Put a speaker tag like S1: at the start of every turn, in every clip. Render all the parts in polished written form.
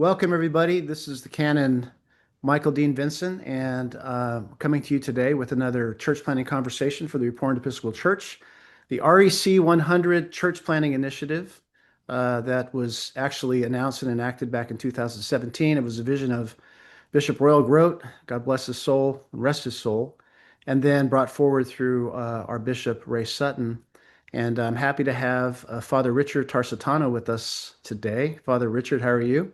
S1: Welcome, everybody. This is the Canon Michael Dean Vinson, and coming to you today with another church planting conversation for the Reformed Episcopal Church, the REC 100 Church Planting Initiative that was actually announced and enacted back in 2017. It was a vision of Bishop Royal Grote, God bless his soul, rest his soul, and then brought forward through our Bishop Ray Sutton. And I'm happy to have Father Richard Tarsitano with us today. Father Richard, how are you?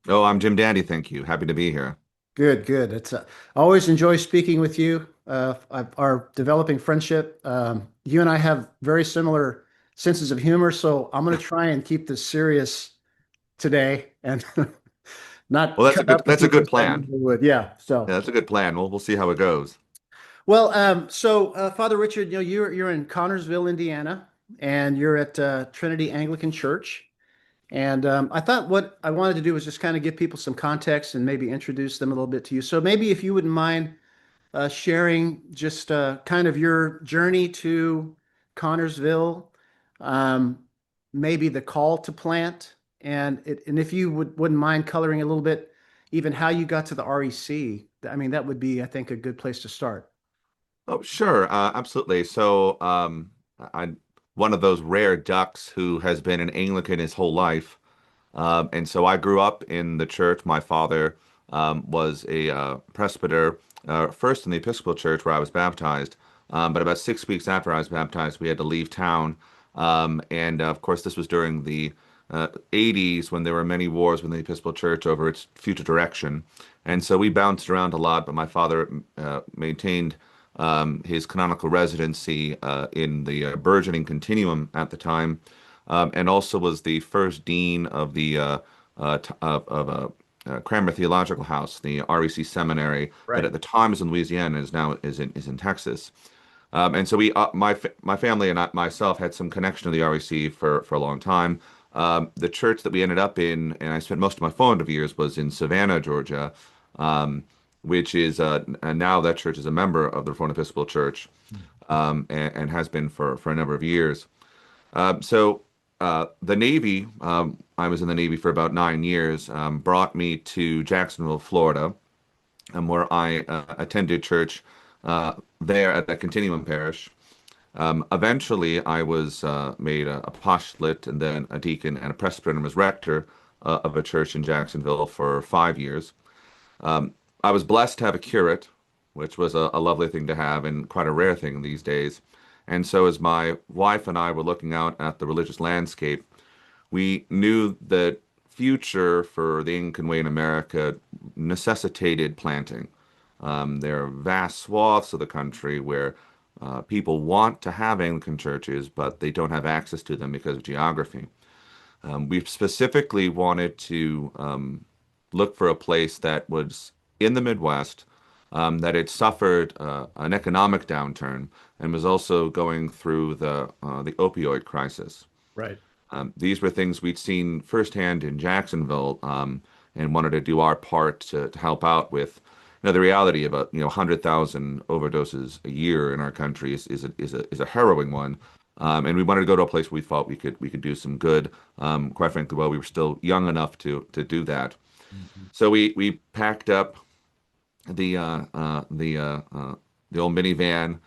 S2: Oh, I'm Jim Dandy, thank you. Happy to be here.
S1: Good, good. It's I always enjoy speaking with you. Our developing friendship. You and I have very similar senses of humor, so I'm going to try and keep this serious today and
S2: Well,
S1: not
S2: that's a
S1: cut
S2: good
S1: up the
S2: that's a
S1: people
S2: good
S1: as I
S2: plan.
S1: usually would. Yeah.
S2: Yeah,
S1: So,
S2: that's a good plan. We'll see how it goes.
S1: Father Richard, you're in Connersville, Indiana, and you're at Trinity Anglican Church. And I thought what I wanted to do was just kind of give people some context and maybe introduce them a little bit to you. So maybe if you wouldn't mind sharing just kind of your journey to Connersville, um, maybe the call to plant, and if you wouldn't mind coloring a little bit, even how you got to the REC. I mean, that would be, I think, a good place to start.
S2: Oh, sure, absolutely. I'm one of those rare ducks who has been an Anglican his whole life, and so I grew up in the church. My father was a presbyter, first in the Episcopal Church where I was baptized. But about 6 weeks after I was baptized, we had to leave town, and of course, this was during the 80s when there were many wars within the Episcopal Church over its future direction. And so we bounced around a lot, but my father maintained his canonical residency in the burgeoning continuum at the time, and also was the first dean of the Cranmer Theological House, the REC Seminary, that
S1: Right.
S2: at the time was in Louisiana, and is now is in Texas. And so my family and myself had some connection to the REC for a long time. The church that we ended up in, and I spent most of my formative years, was in Savannah, Georgia, um, which is and now that church is a member of the Reformed Episcopal Church, and has been for a number of years. The Navy, I was in the Navy for about 9 years, brought me to Jacksonville, Florida, where I attended church there at that Continuum Parish. Eventually, I was made a apostolate and then a deacon and a presbyter and was rector of a church in Jacksonville for 5 years. I was blessed to have a curate, which was a lovely thing to have and quite a rare thing these days. And so, as my wife and I were looking out at the religious landscape, we knew that future for the Anglican Way in America necessitated planting. There are vast swaths of the country where people want to have Anglican churches, but they don't have access to them because of geography. We specifically wanted to look for a place that was in the Midwest, that had suffered an economic downturn and was also going through the opioid crisis.
S1: Right.
S2: These were things we'd seen firsthand in Jacksonville, and wanted to do our part to help out with. The reality about 100,000 overdoses a year in our country is a harrowing one, and we wanted to go to a place where we thought we could do some good. Quite frankly, while we were still young enough to do that,
S1: Mhm.
S2: so we packed up the uh, uh, the uh, uh, the old minivan,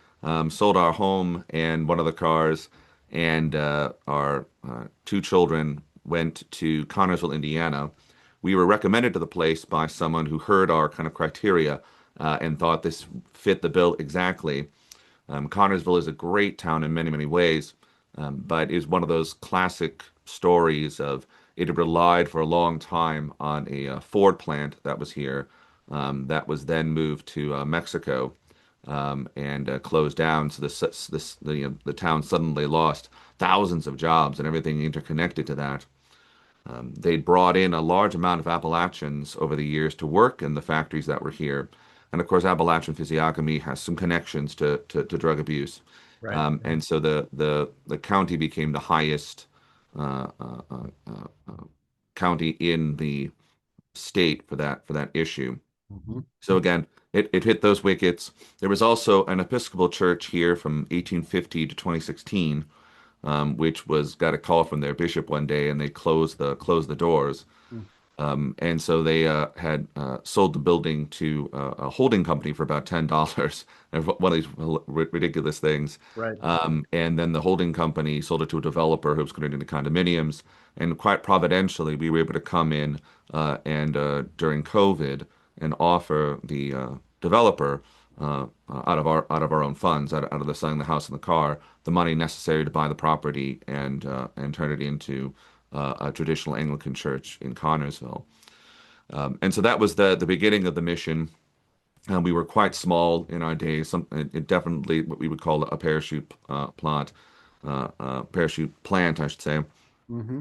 S2: sold our home and one of the cars, and our two children went to Connersville, Indiana. We were recommended to the place by someone who heard our kind of criteria and thought this fit the bill exactly. Connersville is a great town in many, many ways, but is one of those classic stories of it had relied for a long time on a Ford plant that was here, that was then moved to Mexico, and closed down. So the town suddenly lost thousands of jobs and everything interconnected to that. They'd brought in a large amount of Appalachians over the years to work in the factories that were here. And of course, Appalachian physiognomy has some connections to drug abuse.
S1: Right.
S2: And so the county became the highest uh, uh, uh, uh, uh, county in the state for that issue.
S1: Mhm.
S2: So again, it hit those wickets. There was also an Episcopal church here from 1850 to 2016, which was got a call from their bishop one day, and they closed the doors. And so they had sold the building to a holding company for about $10, and one of these ridiculous things.
S1: Right.
S2: And then the holding company sold it to a developer who was going into condominiums. And quite providentially, we were able to come in and during COVID and offer the developer out of our own funds, out of the selling the house and the car, the money necessary to buy the property and turn it into a traditional Anglican church in Connersville. And so that was the beginning of the mission. We were quite small in our days. It definitely what we would call a parachute plant, I should say.
S1: Hmm.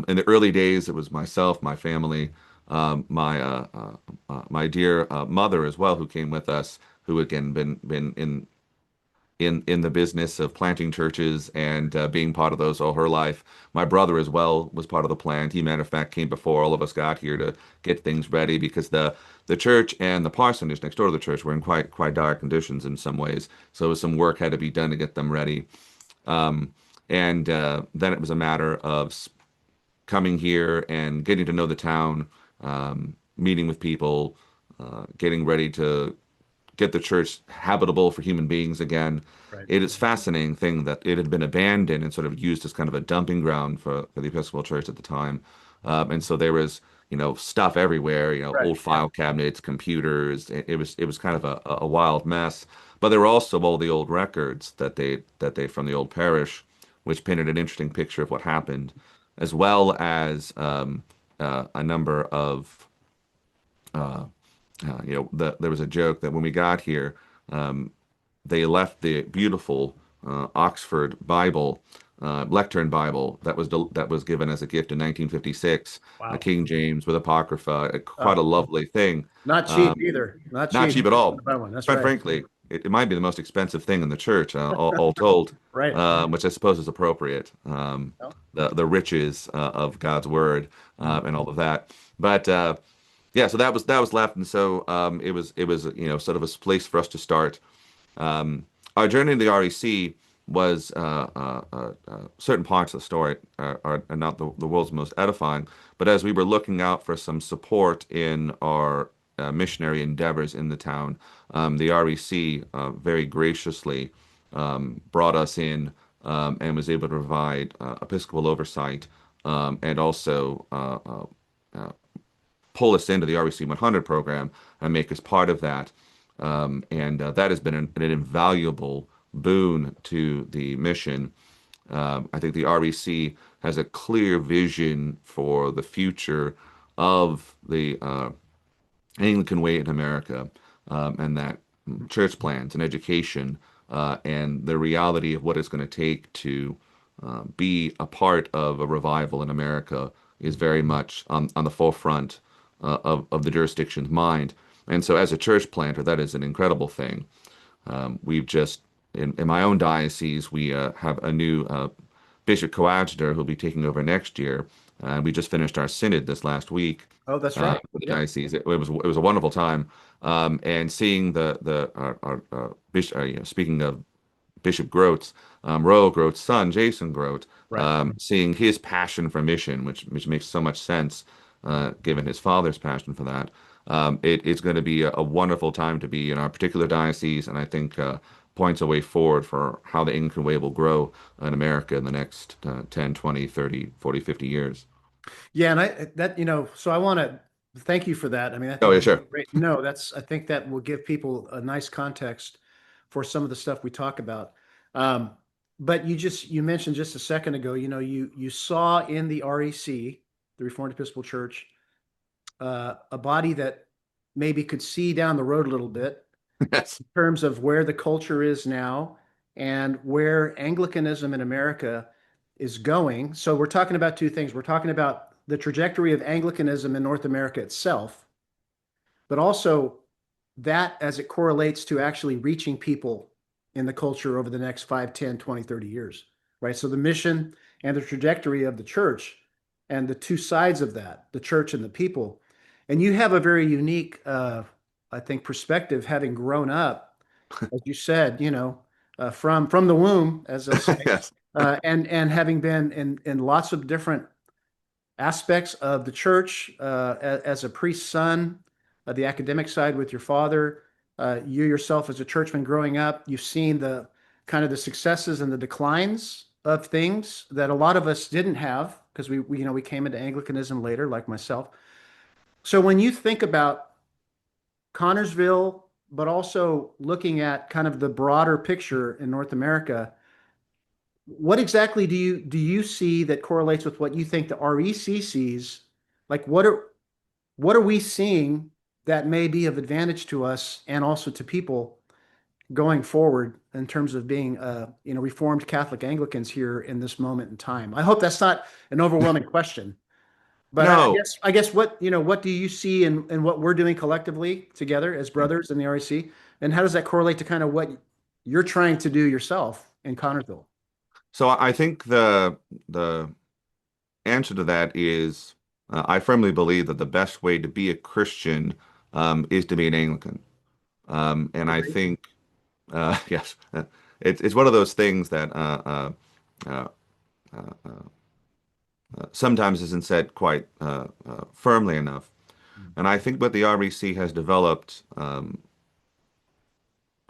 S2: In the early days, it was myself, my family, my dear mother as well, who came with us, who again been in the business of planting churches and being part of those all her life. My brother as well was part of the plant. He, matter of fact, came before all of us got here to get things ready because the church and the parsonage next door to the church were in quite dire conditions in some ways. So some work had to be done to get them ready. And then it was a matter of coming here and getting to know the town, meeting with people, getting ready to get the church habitable for human beings again.
S1: Right.
S2: It is fascinating thing that it had been abandoned and sort of used as kind of a dumping ground for the Episcopal Church at the time. And so there was, stuff everywhere,
S1: Right.
S2: old
S1: Yeah.
S2: file cabinets, computers. It was kind of a wild mess. But there were also all the old records that they from the old parish, which painted an interesting picture of what happened, as well as a number of there was a joke that when we got here, um, they left the beautiful Oxford Bible, lectern Bible that was given as a gift in 1956, a
S1: Wow.
S2: King James with Apocrypha, quite
S1: Oh,
S2: a lovely thing.
S1: not cheap
S2: Um,
S1: either. Not
S2: Not
S1: cheap.
S2: cheap at all.
S1: Buy one. That's
S2: Quite
S1: right.
S2: frankly, it might be the most expensive thing in the church, all told,
S1: Right.
S2: which I suppose is appropriate.
S1: Well,
S2: The riches of God's word
S1: mm,
S2: and all of that. But yeah, so that was left, and so it was sort of a place for us to start. Our journey to the REC was certain parts of the story are not the world's most edifying, but as we were looking out for some support in our missionary endeavors in the town, the REC very graciously brought us in and was able to provide Episcopal oversight and also pull us into the REC100 program and make us part of that. And that has been an invaluable boon to the mission. I think the REC has a clear vision for the future of the Anglican Way in America, and that church plans and education and the reality of what it's going to take to be a part of a revival in America is very much on the forefront of the jurisdiction's mind. And so, as a church planter, that is an incredible thing. We've just, in my own diocese, we have a new bishop coadjutor who'll be taking over next year. We just finished our synod this last week
S1: oh, that's right.
S2: for the
S1: Yeah.
S2: diocese. It was a wonderful time, and seeing the our bishop. Speaking of Bishop Grote's, Royal Grote's son, Jason Grote,
S1: Right.
S2: seeing his passion for mission, which makes so much sense, given his father's passion for that. It's going to be a wonderful time to be in our particular diocese, and I think points a way forward for how the Anglican way will grow in America in the next 10, 20, 30, 40, 50 years.
S1: Yeah, and so I want to thank you for that. I mean, I
S2: Oh,
S1: think
S2: yeah,
S1: that's
S2: sure.
S1: great. No, I think that will give people a nice context for some of the stuff we talk about. Um, but you mentioned just a second ago, you saw in the REC, the Reformed Episcopal Church, a body that maybe could see down the road a little bit
S2: Yes.
S1: in terms of where the culture is now and where Anglicanism in America is going. So we're talking about two things. We're talking about the trajectory of Anglicanism in North America itself, but also that as it correlates to actually reaching people in the culture over the next 5, 10, 20, 30 years, right? So the mission and the trajectory of the church and the two sides of that, the church and the people. And you have a very unique, I think, perspective having grown up, as you said, from the womb, as they'll say,
S2: Yes.
S1: and having been in lots of different aspects of the church as a priest's son, the academic side with your father, you yourself as a churchman growing up, you've seen the kind of the successes and the declines of things that a lot of us didn't have because we came into Anglicanism later, like myself. So when you think about Connersville, but also looking at kind of the broader picture in North America, what exactly do you see that correlates with what you think the REC sees? Like what are we seeing that may be of advantage to us and also to people going forward in terms of being Reformed Catholic Anglicans here in this moment in time? I hope that's not an overwhelming question, but I
S2: No,
S1: guess I guess what do you see in what we're doing collectively together as brothers in the REC, and how does that correlate to kind of what you're trying to do yourself in Connersville?
S2: so I think the answer to that is I firmly believe that the best way to be a Christian is to be an Anglican. And I
S1: Agree.
S2: think yes, it's one of those things that uh, sometimes isn't said quite firmly enough. And I think what the REC has developed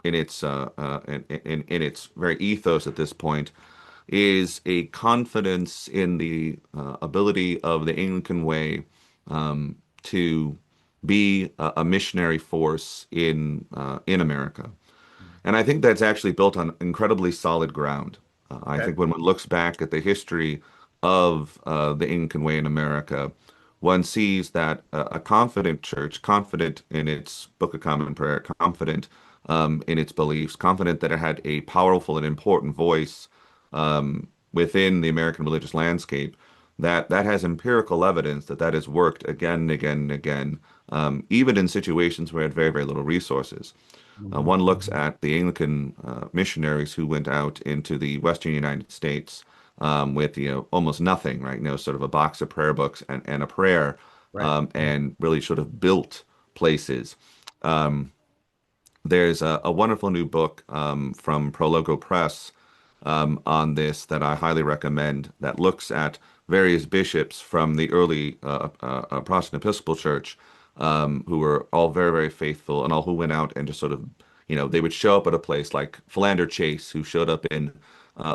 S2: in its very ethos at this point is a confidence in the ability of the Anglican Way to be a missionary force in America. And I think that's actually built on incredibly solid ground. I
S1: Okay.
S2: think when one looks back at the history of the Anglican Way in America, one sees that a confident church, confident in its Book of Common Prayer, confident in its beliefs, confident that it had a powerful and important voice within the American religious landscape, that has empirical evidence that that has worked again and again and again, even in situations where it had very, very little resources.
S1: Mhm.
S2: One looks at the Anglican missionaries who went out into the Western United States with almost nothing, right? Sort of a box of prayer books and a prayer,
S1: Right.
S2: and really sort of built places. Um, there's a wonderful new book from Prologo Press on this that I highly recommend that looks at various bishops from the early Protestant Episcopal Church who were all very, very faithful and all who went out and just sort of, they would show up at a place like Philander Chase, who showed up in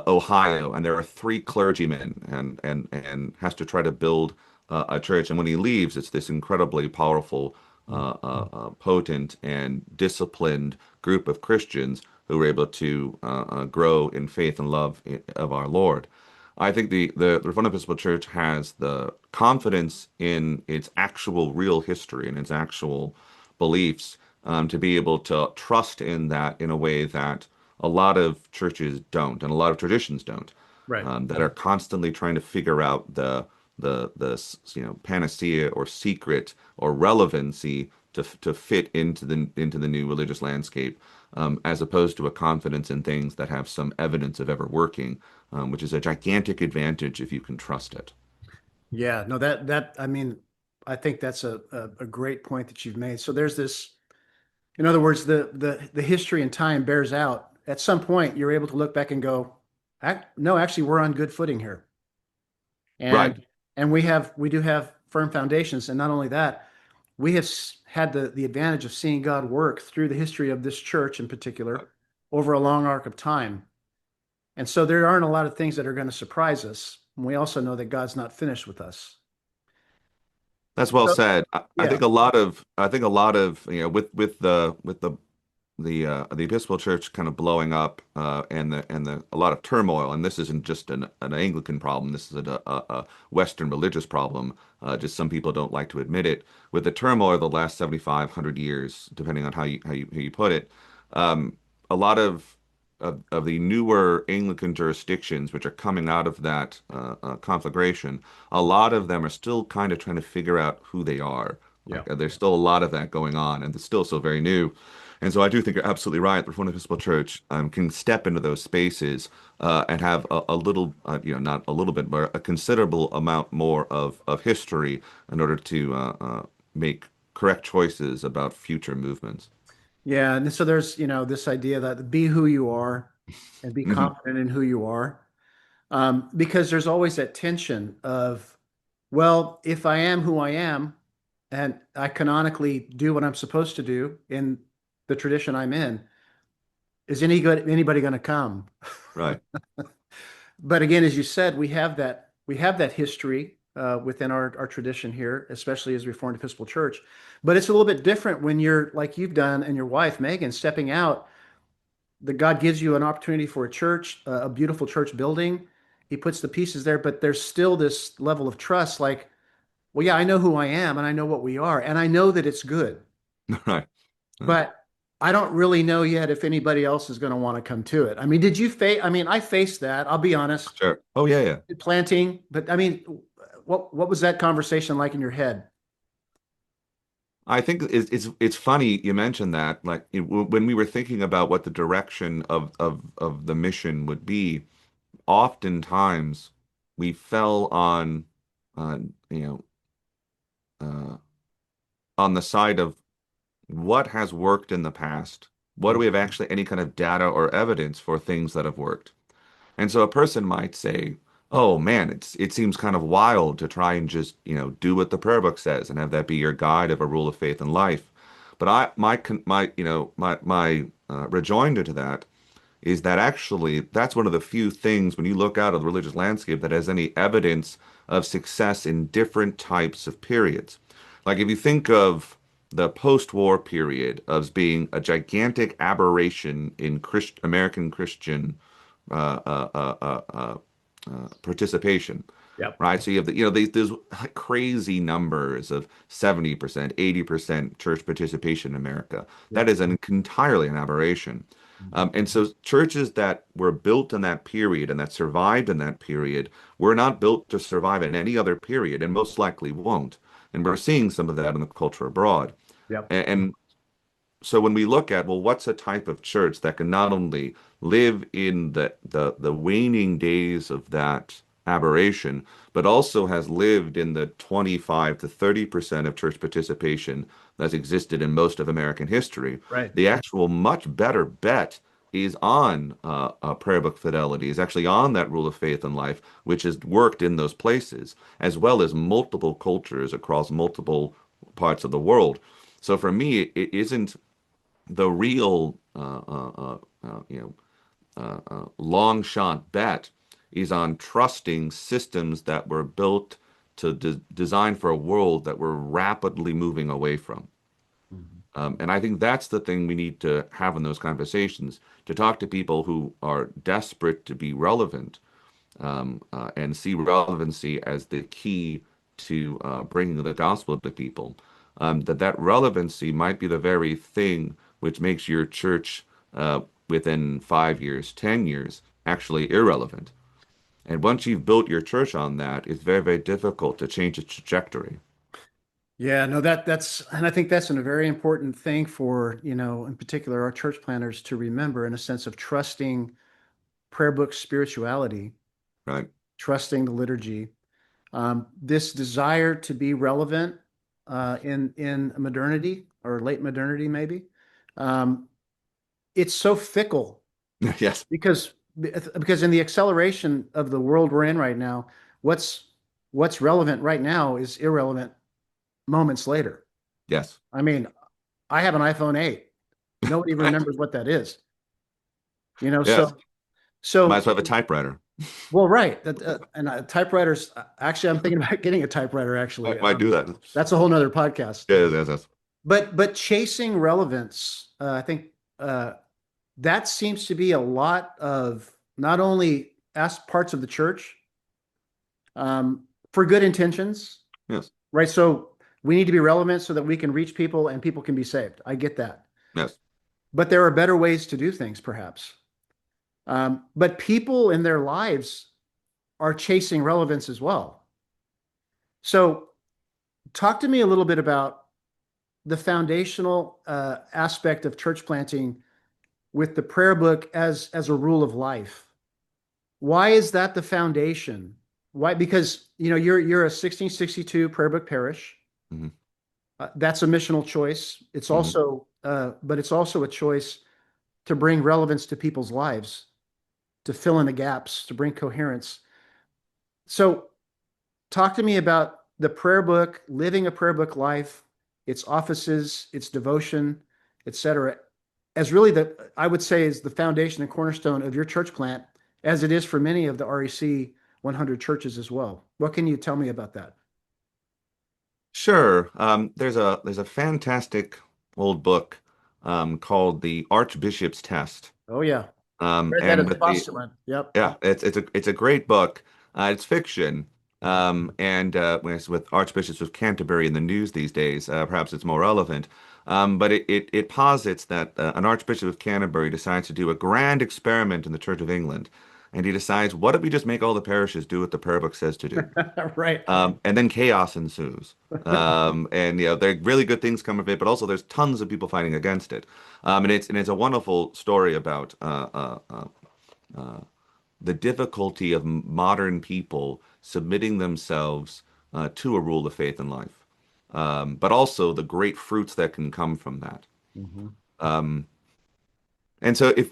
S2: Ohio, and there are three clergymen and has to try to build a church. And when he leaves, it's this incredibly powerful, potent, and disciplined group of Christians who were able to grow in faith and love of our Lord. I think the Reformed Episcopal Church has the confidence in its actual real history and its actual beliefs to be able to trust in that in a way that a lot of churches don't, and a lot of traditions don't,
S1: Right.
S2: that are constantly trying to figure out the panacea or secret or relevancy to fit into the new religious landscape, as opposed to a confidence in things that have some evidence of ever working, which is a gigantic advantage if you can trust it.
S1: Yeah, no, that I mean, I think that's a great point that you've made. So there's this, in other words, the history and time bears out. At some point, you're able to look back and go, no, actually, we're on good footing here,
S2: Right.
S1: and we do have firm foundations. And not only that, we have had the advantage of seeing God work through the history of this church in particular over a long arc of time. And so there aren't a lot of things that are going to surprise us. And we also know that God's not finished with us.
S2: That's well
S1: So,
S2: said. I
S1: yeah.
S2: think a lot of with the Episcopal Church kind of blowing up and the a lot of turmoil, and this isn't just an Anglican problem. This is a Western religious problem. Just some people don't like to admit it. With the turmoil of the last 75 100 years, depending on how you put it, um, a lot of the newer Anglican jurisdictions, which are coming out of that conflagration, a lot of them are still kind of trying to figure out who they are.
S1: Yeah.
S2: There's still a lot of that going on, and it's still so very new. And so I do think you're absolutely right. The Reformed Episcopal Church can step into those spaces and have a little, not a little bit, but a considerable amount more of history in order to make correct choices about future movements.
S1: Yeah. And so there's, this idea that be who you are and be
S2: Hmm.
S1: confident in who you are. Because there's always that tension of Well, if I am who I am and I canonically do what I'm supposed to do in the tradition I'm in, is anybody going to come?
S2: Right.
S1: But again, as you said, we have that history within our tradition here, especially as Reformed Episcopal Church. But it's a little bit different when you're like you've done and your wife Megan stepping out. That God gives you an opportunity for a church, a beautiful church building. He puts the pieces there, but there's still this level of trust. Like, well, yeah, I know who I am and I know what we are, and I know that it's good,
S2: Right. Right.
S1: but I don't really know yet if anybody else is going to want to come to it. I mean, did you face? I mean, I faced that. I'll be honest,
S2: Sure. Oh, yeah, yeah.
S1: planting, but I mean, what was that conversation like in your head?
S2: I think it's funny you mentioned that. Like when we were thinking about what the direction of the mission would be, oftentimes we fell on uh, on the side of what has worked in the past. What do we have actually any kind of data or evidence for things that have worked? And so a person might say, "Oh man, it seems kind of wild to try and just, do what the prayer book says and have that be your guide of a rule of faith and life." But my rejoinder to that is that actually that's one of the few things when you look out of the religious landscape that has any evidence of success in different types of periods. Like if you think of the post-war period as being a gigantic aberration in American Christian uh, uh, uh, uh, uh, participation,
S1: Yep.
S2: right? So you have these like crazy numbers of 70%, 80% church participation in America. That
S1: Yep.
S2: is entirely an aberration. And so churches that were built in that period and that survived in that period were not built to survive in any other period and most likely won't. And we're seeing some of that in the culture abroad.
S1: Yep.
S2: And so when we look at, well, what's a type of church that can not only live in the waning days of that aberration, but also has lived in the 25 to 30% of church participation that's existed in most of American history,
S1: Right.
S2: the actual much better bet is on prayer book fidelity, is actually on that rule of faith and life, which has worked in those places, as well as multiple cultures across multiple parts of the world. So for me, it isn't the real long shot bet is on trusting systems that were built to design for a world that we're rapidly moving away from.
S1: Mhm.
S2: And I think that's the thing we need to have in those conversations to talk to people who are desperate to be relevant and see relevancy as the key to bringing the gospel to people. That relevancy might be the very thing which makes your church within 5 years, 10 years, actually irrelevant. And once you've built your church on that, it's very, very difficult to change its trajectory.
S1: Yeah, no, and I think that's a very important thing for, in particular, our church planners to remember in a sense of trusting prayer book spirituality,
S2: Right?
S1: trusting the liturgy, this desire to be relevant in modernity or late modernity, maybe. Um, it's so fickle
S2: Yes.
S1: because in the acceleration of the world we're in right now, what's what's relevant right now is irrelevant moments later.
S2: Yes.
S1: I mean, I have an iPhone 8. Nobody
S2: Right.
S1: remembers what that is. You know,
S2: Yes.
S1: so
S2: Might as
S1: so
S2: well have a typewriter.
S1: well, right. And typewriters. Actually, I'm thinking about getting a typewriter. Actually,
S2: Might do that.
S1: that's a whole nother podcast.
S2: Yes, yes, yes.
S1: But chasing relevance, I think that seems to be a lot of not only as parts of the church for good intentions,
S2: Yes.
S1: right? So we need to be relevant so that we can reach people and people can be saved. I get that.
S2: Yes.
S1: But there are better ways to do things, perhaps. But people in their lives are chasing relevance as well. So, talk to me a little bit about the foundational aspect of church planting with the prayer book as a rule of life. Why is that the foundation? Why? Because you're a 1662 prayer book parish.
S2: Hmm.
S1: That's a missional choice. It's
S2: Hmm.
S1: also, but it's also a choice to bring relevance to people's lives, to fill in the gaps, to bring coherence. So, talk to me about the prayer book, living a prayer book life, its offices, its devotion, etc., as really I would say, is the foundation and cornerstone of your church plant, as it is for many of the REC 100 churches as well. What can you tell me about that?
S2: Sure. There's a fantastic old book called The Archbishop's Test.
S1: Oh yeah, read that
S2: And
S1: at the
S2: with the
S1: apostolate. Yep.
S2: Yeah, it's a great book. It's fiction, and with Archbishops of Canterbury in the news these days, perhaps it's more relevant. But it posits that an Archbishop of Canterbury decides to do a grand experiment in the Church of England, and he decides, what if we just make all the parishes do what the prayer book says to do?
S1: Right.
S2: And then chaos ensues. And there are really good things come of it, but also there's tons of people fighting against it. And it's a wonderful story about the difficulty of modern people submitting themselves to a rule of faith in life, but also the great fruits that can come from that.
S1: Mhm.
S2: Um, and so, if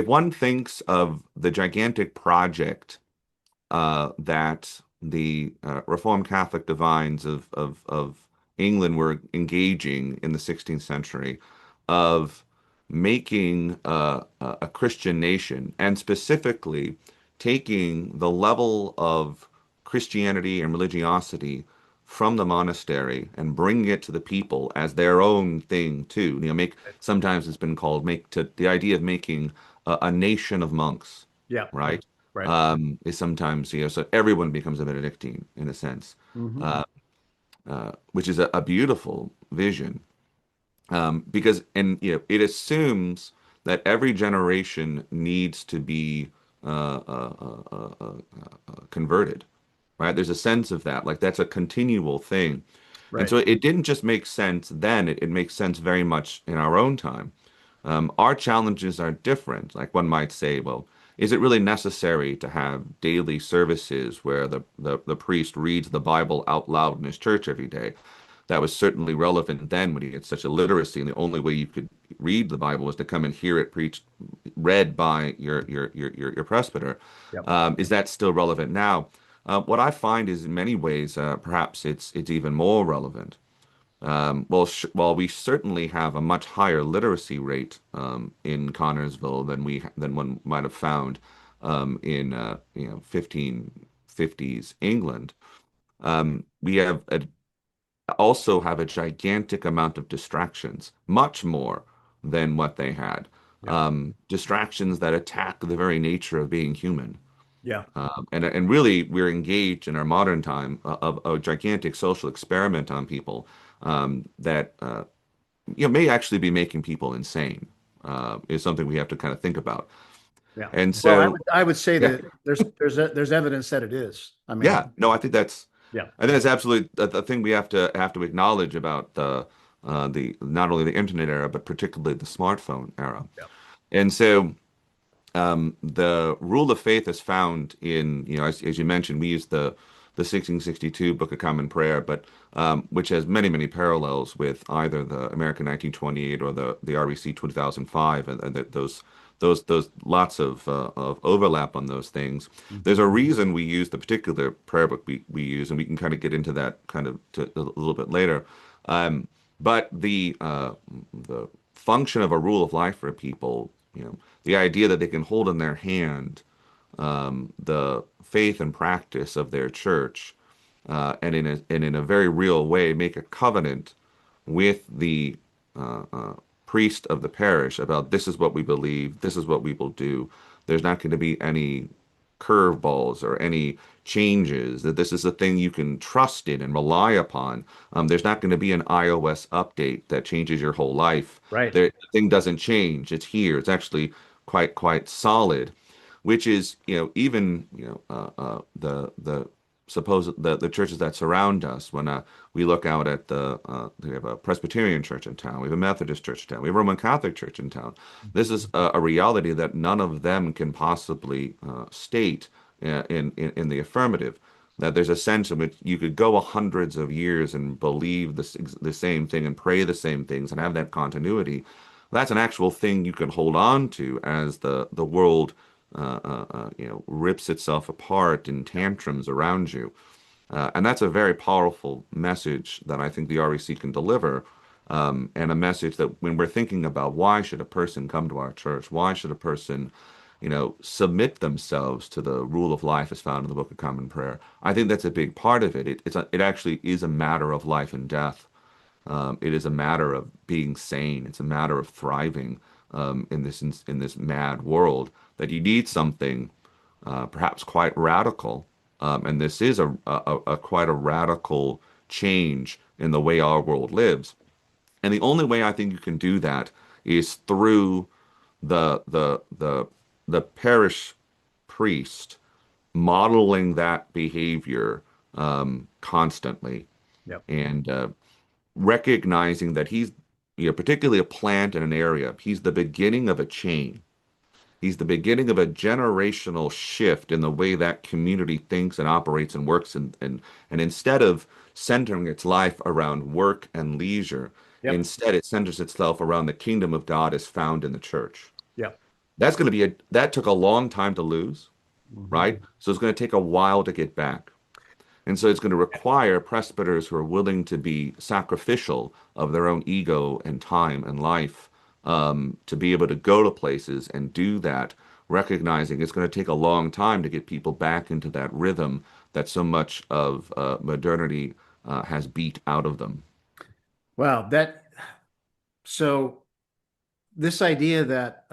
S2: one thinks of the gigantic project that the Reformed Catholic divines of England were engaging in the 16th century, of making a Christian nation, and specifically taking the level of Christianity and religiosity from the monastery and bringing it to the people as their own thing too. Make sometimes it's been called make to the idea of making a nation of monks,
S1: Yeah.
S2: right?
S1: Right.
S2: Is sometimes, so everyone becomes a Benedictine in a sense,
S1: Hmm.
S2: uh, which is a beautiful vision, because and it assumes that every generation needs to be converted, right? There's a sense of that, like that's a continual thing, and
S1: Right.
S2: so it didn't just make sense then; it makes sense very much in our own time. Our challenges are different. Like one might say, well, is it really necessary to have daily services where the priest reads the Bible out loud in his church every day? That was certainly relevant then when he had such a literacy, and the only way you could read the Bible was to come and hear it preached, read by your presbyter.
S1: Yep.
S2: Is that still relevant now? What I find is in many ways, perhaps it's even more relevant. While we certainly have a much higher literacy rate in Connersville than one might have found in 1550s England, we also have a gigantic amount of distractions, much more than what they had.
S1: Yeah.
S2: Distractions that attack the very nature of being human.
S1: Yeah.
S2: And really, we're engaged in our modern time of a gigantic social experiment on people that may actually be making people insane. Is something we have to kind of think about.
S1: Yeah.
S2: And
S1: Well,
S2: so,
S1: I would say
S2: yeah,
S1: that there's evidence that it is. I mean,
S2: yeah, no,
S1: yeah.
S2: I think that's absolutely the thing we have to acknowledge about the not only the internet era, but particularly the smartphone era.
S1: Yeah.
S2: And so. The rule of faith is found in, as you mentioned, we use the 1662 Book of Common Prayer, but which has many, many parallels with either the American 1928 or the REC 2005, and those lots of overlap on those things. There's
S1: Mhm.
S2: a reason we use the particular prayer book we use, and we can kind of get into that kind of a little bit later. Um, but the function of a rule of life for people, the idea that they can hold in their hand the faith and practice of their church, and in a very real way make a covenant with the priest of the parish about this is what we believe, this is what we will do. There's not going to be any curveballs or any changes, that this is a thing you can trust in and rely upon. There's not going to be an iOS update that changes your whole life.
S1: Right.
S2: The thing doesn't change. It's here. It's actually quite solid, which is, even, the suppose the churches that surround us. When we look out at we have a Presbyterian church in town, we have a Methodist church in town, we have a Roman Catholic church in town. This is a reality that none of them can possibly state in the affirmative. That there's a sense in which you could go hundreds of years and believe the same thing and pray the same things and have that continuity. That's an actual thing you can hold on to as the world rips itself apart in tantrums around you. And that's a very powerful message that I think the REC can deliver. And a message that when we're thinking about why should a person come to our church, why should a person, submit themselves to the rule of life as found in the Book of Common Prayer, I think that's a big part of it. It actually is a matter of life and death. It is a matter of being sane. It's a matter of thriving in this mad world. That you need something perhaps quite radical, and this is a quite a radical change in the way our world lives. And the only way I think you can do that is through the parish priest modeling that behavior constantly,
S1: Yep.
S2: and recognizing that he's, particularly a plant in an area, he's the beginning of a chain. He's the beginning of a generational shift in the way that community thinks and operates and works. And instead of centering its life around work and leisure,
S1: Yep.
S2: instead it centers itself around the kingdom of God as found in the church.
S1: Yep.
S2: That took a long time to lose,
S1: Mhm.
S2: right? So it's going to take a while to get back. And so it's going to require presbyters who are willing to be sacrificial of their own ego and time and life, to be able to go to places and do that, recognizing it's going to take a long time to get people back into that rhythm that so much of modernity has beat out of them.
S1: Wow, so this idea that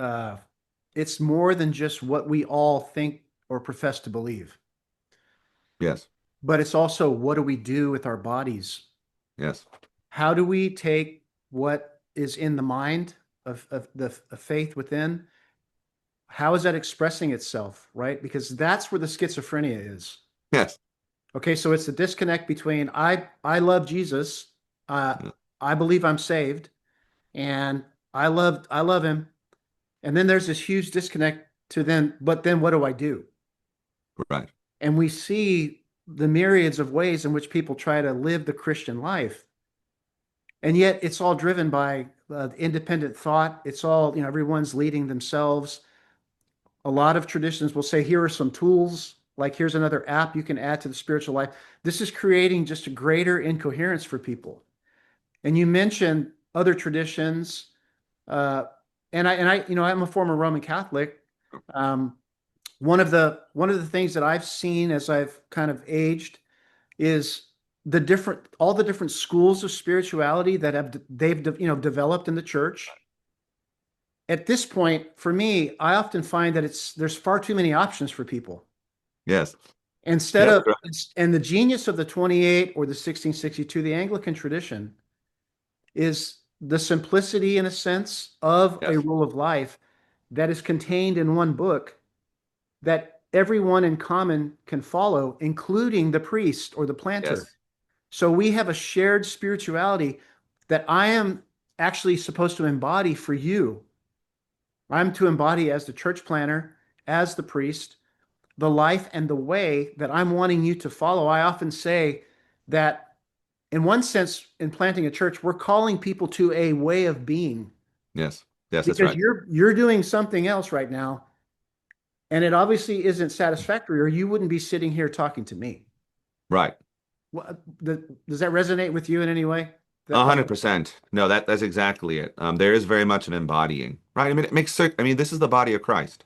S1: it's more than just what we all think or profess to believe,
S2: Yes,
S1: but it's also what do we do with our bodies?
S2: yes,
S1: How do we take what is in the mind of the of faith within? How is that expressing itself, right? Because that's where the schizophrenia is.
S2: yes,
S1: Okay, so it's the disconnect between I love Jesus, uh,
S2: yeah,
S1: I believe I'm saved, and I love him, and then there's this huge disconnect to then, but then what do I do?
S2: right.
S1: And we see the myriads of ways in which people try to live the Christian life, and yet it's all driven by independent thought. It's all, everyone's leading themselves. A lot of traditions will say, here are some tools, like here's another app you can add to the spiritual life. This is creating just a greater incoherence for people. And you mentioned other traditions, uh, I'm a former Roman Catholic. Um, one of the things that I've seen as I've kind of aged is all the different schools of spirituality that they've developed in the church. At this point, for me, I often find that there's far too many options for people.
S2: Yes,
S1: Instead
S2: yes,
S1: of and the genius of the 28 or the 1662, the Anglican tradition is the simplicity, in a sense, of a
S2: yes,
S1: rule of life that is contained in one book that everyone in common can follow, including the priest or the planter.
S2: yes,
S1: So we have a shared spirituality that I am actually supposed to embody for you. I'm to embody as the church planter, as the priest, the life and the way that I'm wanting you to follow. I often say that in one sense, in planting a church, we're calling people to a way of being
S2: yes, yes, that's
S1: because
S2: right.
S1: you're doing something else right now, and it obviously isn't satisfactory, or you wouldn't be sitting here talking to me.
S2: Right.
S1: Does that resonate with you in any way?
S2: A
S1: That
S2: hundred percent. No, that's exactly it. There is very much an embodying, right? I mean, I mean, this is the body of Christ.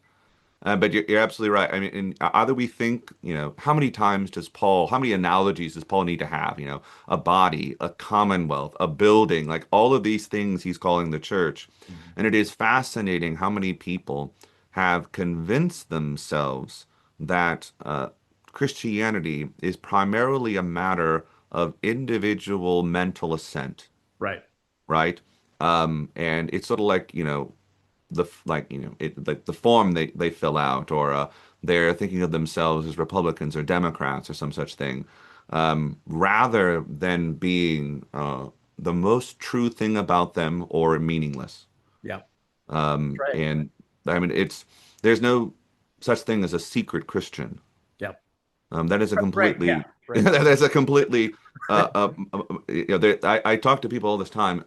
S2: But you're absolutely right. I mean, either we think, how many analogies does Paul need to have? A body, a commonwealth, a building, like all of these things he's calling the church. And it is fascinating how many people have convinced themselves that Christianity is primarily a matter of individual mental assent,
S1: right.
S2: right? And it's sort of like, like the form they fill out, or they're thinking of themselves as Republicans or Democrats or some such thing, rather than being the most true thing about them or meaningless.
S1: Yeah. That's right.
S2: And I mean, there's no such thing as a secret Christian.
S1: Yeah.
S2: That is a
S1: Right. Yeah.
S2: completely
S1: Right.
S2: that is a completely I talk to people all this time,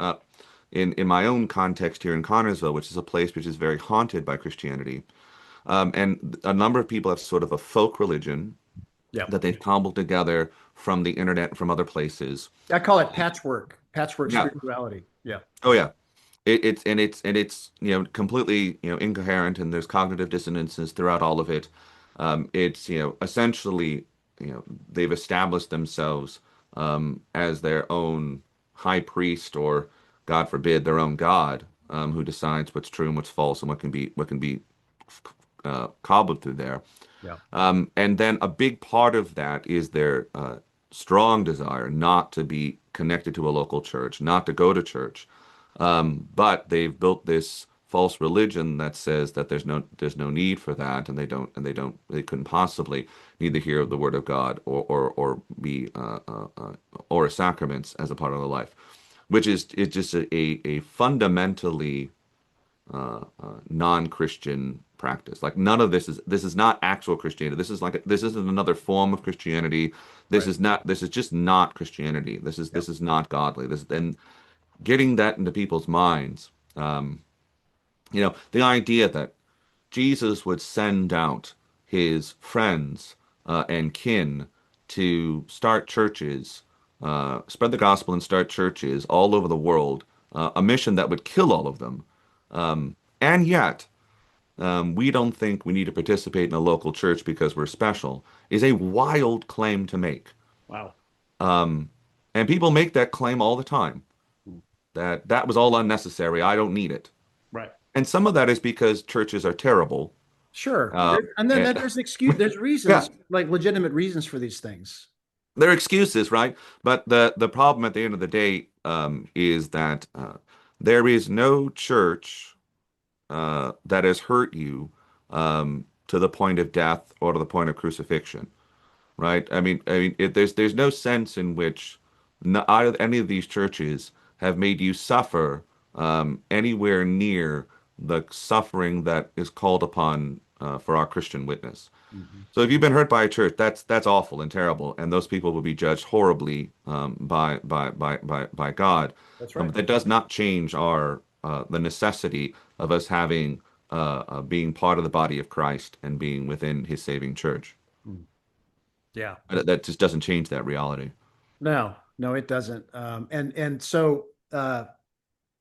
S2: in my own context here in Connersville, which is a place which is very haunted by Christianity. And a number of people have sort of a folk religion,
S1: Yeah.
S2: that they've cobbled together from the internet, from other places.
S1: I call it patchwork
S2: Yeah.
S1: spirituality. Yeah.
S2: Oh yeah. It's completely incoherent, and there's cognitive dissonances throughout all of it. It's essentially they've established themselves as their own high priest, or God forbid their own God, who decides what's true and what's false and what can be cobbled through there.
S1: Yeah.
S2: And then a big part of that is their strong desire not to be connected to a local church, not to go to church. But they've built this false religion that says that there's no need for that, and they couldn't possibly neither hear the word of God or be or sacraments as a part of their life, which is it's just a fundamentally non-Christian practice. Like none of this is not actual Christianity. This isn't another form of Christianity.
S1: Right.
S2: This is just not Christianity. This is
S1: Yep.
S2: this is not godly. This and getting that into people's minds. The idea that Jesus would send out his friends and kin to start churches, spread the gospel and start churches all over the world, a mission that would kill all of them. And yet, we don't think we need to participate in a local church because we're special, is a wild claim to make.
S1: Wow.
S2: And people make that claim all the time, that was all unnecessary. I don't need it.
S1: Right.
S2: And some of that is because churches are terrible.
S1: Sure.
S2: Uh,
S1: And then
S2: and,
S1: there's
S2: yeah,
S1: reasons, like legitimate reasons for these things.
S2: they're excuses, right? But the problem at the end of the day is that there is no church that has hurt you to the point of death or to the point of crucifixion, right? There's no sense in which either any of these churches have made you suffer anywhere near the suffering that is called upon for our Christian witness.
S1: Mhm.
S2: So if you've been hurt by a church, that's awful and terrible, and those people will be judged horribly by God.
S1: That's right.
S2: But that does not change our the necessity of us having being part of the body of Christ and being within His saving church.
S1: Mm. Yeah.
S2: That just doesn't change that reality.
S1: No, no, it doesn't. And so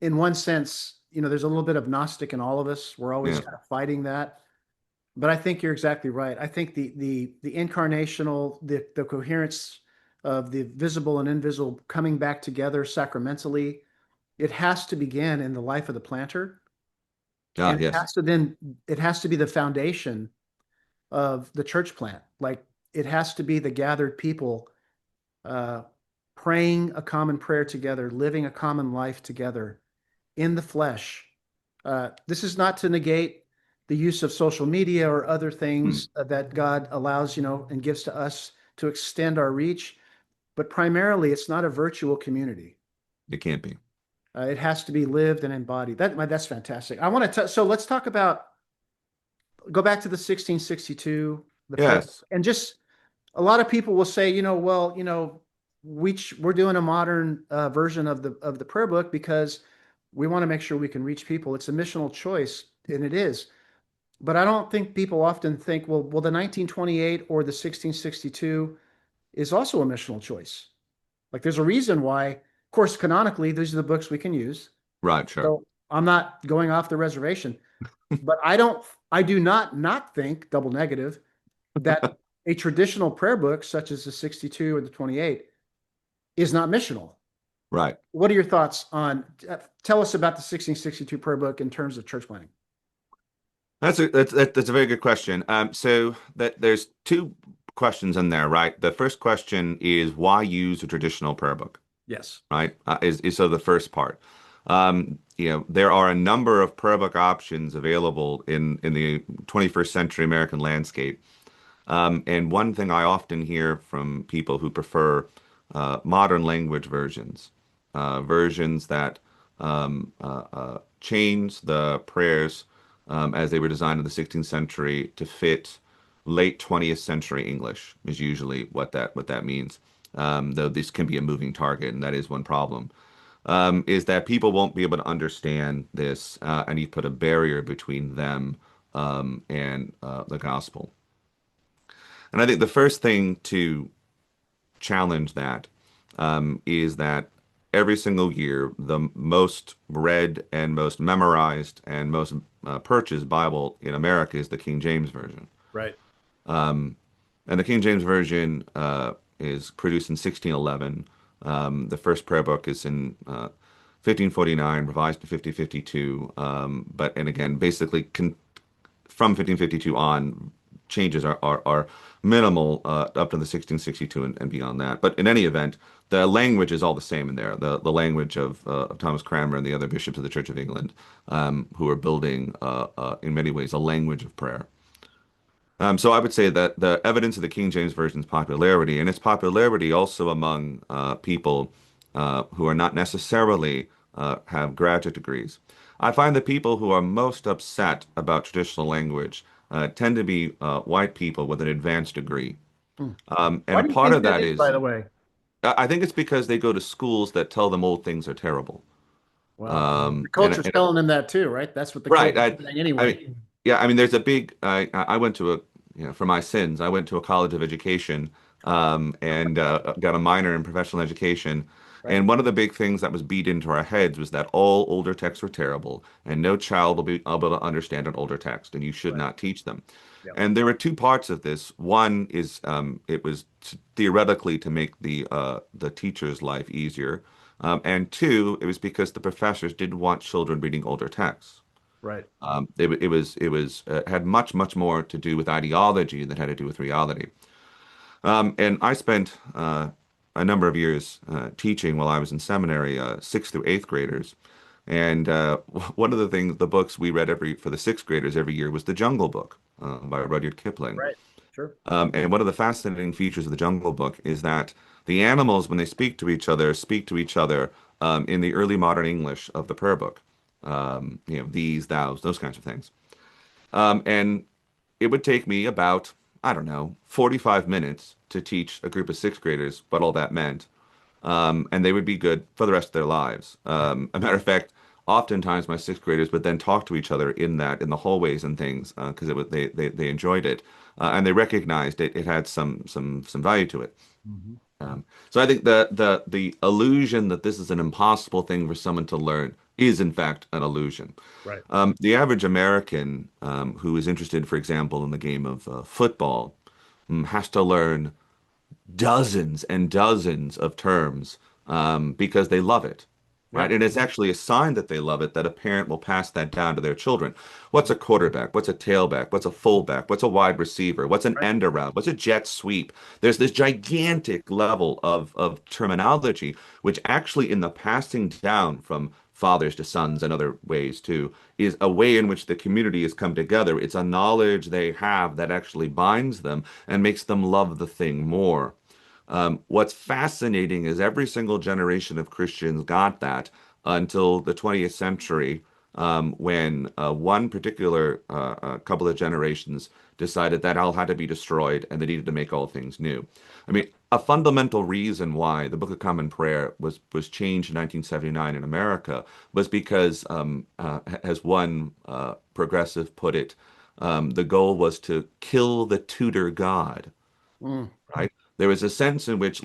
S1: in one sense, there's a little bit of Gnostic in all of us. We're always
S2: Yeah,
S1: kind of fighting that. But I think you're exactly right. I think the incarnational, the coherence of the visible and invisible coming back together sacramentally, it has to begin in the life of the planter. And
S2: yes,
S1: it has to be the foundation of the church plant. Like it has to be the gathered people uh, praying a common prayer together, living a common life together in the flesh. This is not to negate the use of social media or other
S2: mm,
S1: things that God allows, and gives to us to extend our reach. But primarily, it's not a virtual community.
S2: it can't be.
S1: It has to be lived and embodied. That's fantastic. So let's talk about, go back to the 1662, the prayer,
S2: Yes,
S1: and just a lot of people will say, well, we're doing a modern version of the prayer book because we want to make sure we can reach people. It's a missional choice, and it is. But I don't think people often think, well, the 1928 or the 1662 is also a missional choice. Like there's a reason why, of course, canonically, these are the books we can use.
S2: right, sure.
S1: So I'm not going off the reservation, but I do not think, double negative, that a traditional prayer book such as the 62 or the 28 is not missional.
S2: Right.
S1: What are your thoughts on, tell us about the 1662 prayer book in terms of church planting?
S2: That's a very good question. So that there's two questions in there, right? The first question is why use a traditional prayer book,
S1: Yes.
S2: right? Is so the first part. There are a number of prayer book options available in the 21st century American landscape. And one thing I often hear from people who prefer modern language versions, versions that change the prayers as they were designed in the 16th century to fit late 20th century English is usually what that means. Though this can be a moving target, and that is one problem. Is that people won't be able to understand this, and you put a barrier between them and the gospel. And I think the first thing to challenge that is that every single year, the most read and most memorized and most purchased Bible in America is the King James Version.
S1: Right.
S2: And the King James Version is produced in 1611. The first prayer book is in 1549, revised to 1552. And again, basically from 1552 on, changes are minimal up to the 1662 and beyond that. But in any event, the language is all the same in there. The language of Thomas Cranmer and the other bishops of the Church of England, who are building, in many ways, a language of prayer. So I would say that the evidence of the King James Version's popularity, and its popularity also among people who are not necessarily have graduate degrees. I find the people who are most upset about traditional language tend to be white people with an advanced degree.
S1: Hmm. Why
S2: And
S1: do you
S2: part
S1: think
S2: of
S1: that
S2: that
S1: is, by
S2: is,
S1: the way?
S2: I think it's because they go to schools that tell them old things are terrible.
S1: Well, the
S2: And,
S1: culture's
S2: and
S1: telling them that too, right? That's what the
S2: right.
S1: culture's saying anyway.
S2: Yeah, I mean, there's a big. I went to a, for my sins, I went to a college of education, and got a minor in professional education.
S1: Right.
S2: And one of the big things that was beat into our heads was that all older texts were terrible, and no child will be able to understand an older text, and you should
S1: Right.
S2: not teach them.
S1: Yep.
S2: And there were two parts of this. One is it was theoretically to make the teacher's life easier, and two, it was because the professors didn't want children reading older texts.
S1: Right.
S2: It had much more to do with ideology than had to do with reality. And I spent a number of years teaching while I was in seminary, sixth through eighth graders. And one of the things, the books we read for the sixth graders every year was The Jungle Book by Rudyard Kipling.
S1: Right. Sure.
S2: And one of the fascinating features of The Jungle Book is that the animals, when they speak to each other in the early modern English of the prayer book. These, thous, those kinds of things. And it would take me about, I don't know, 45 minutes to teach a group of sixth graders what all that meant. And they would be good for the rest of their lives. A matter of fact, oftentimes my sixth graders would then talk to each other in the hallways and things because they enjoyed it and they recognized it had some value to it.
S1: Mhm.
S2: So I think the illusion that this is an impossible thing for someone to learn is in fact an illusion.
S1: Right.
S2: The average American who is interested, for example, in the game of football, has to learn dozens and dozens of terms because they love it,
S1: Yeah.
S2: right? And it's actually a sign that they love it that a parent will pass that down to their children. What's a quarterback? What's a tailback? What's a fullback? What's a wide receiver? What's an
S1: Right.
S2: end around? What's a jet sweep? There's this gigantic level of terminology, which actually in the passing down from fathers to sons and other ways too, is a way in which the community has come together. It's a knowledge they have that actually binds them and makes them love the thing more. What's fascinating is every single generation of Christians got that until the 20th century, when one particular couple of generations decided that all had to be destroyed and they needed to make all things new. I mean, a fundamental reason why the Book of Common Prayer was changed in 1979 in America was because, as one progressive put it, the goal was to kill the tutor God,
S1: Mm.
S2: right? There is a sense in which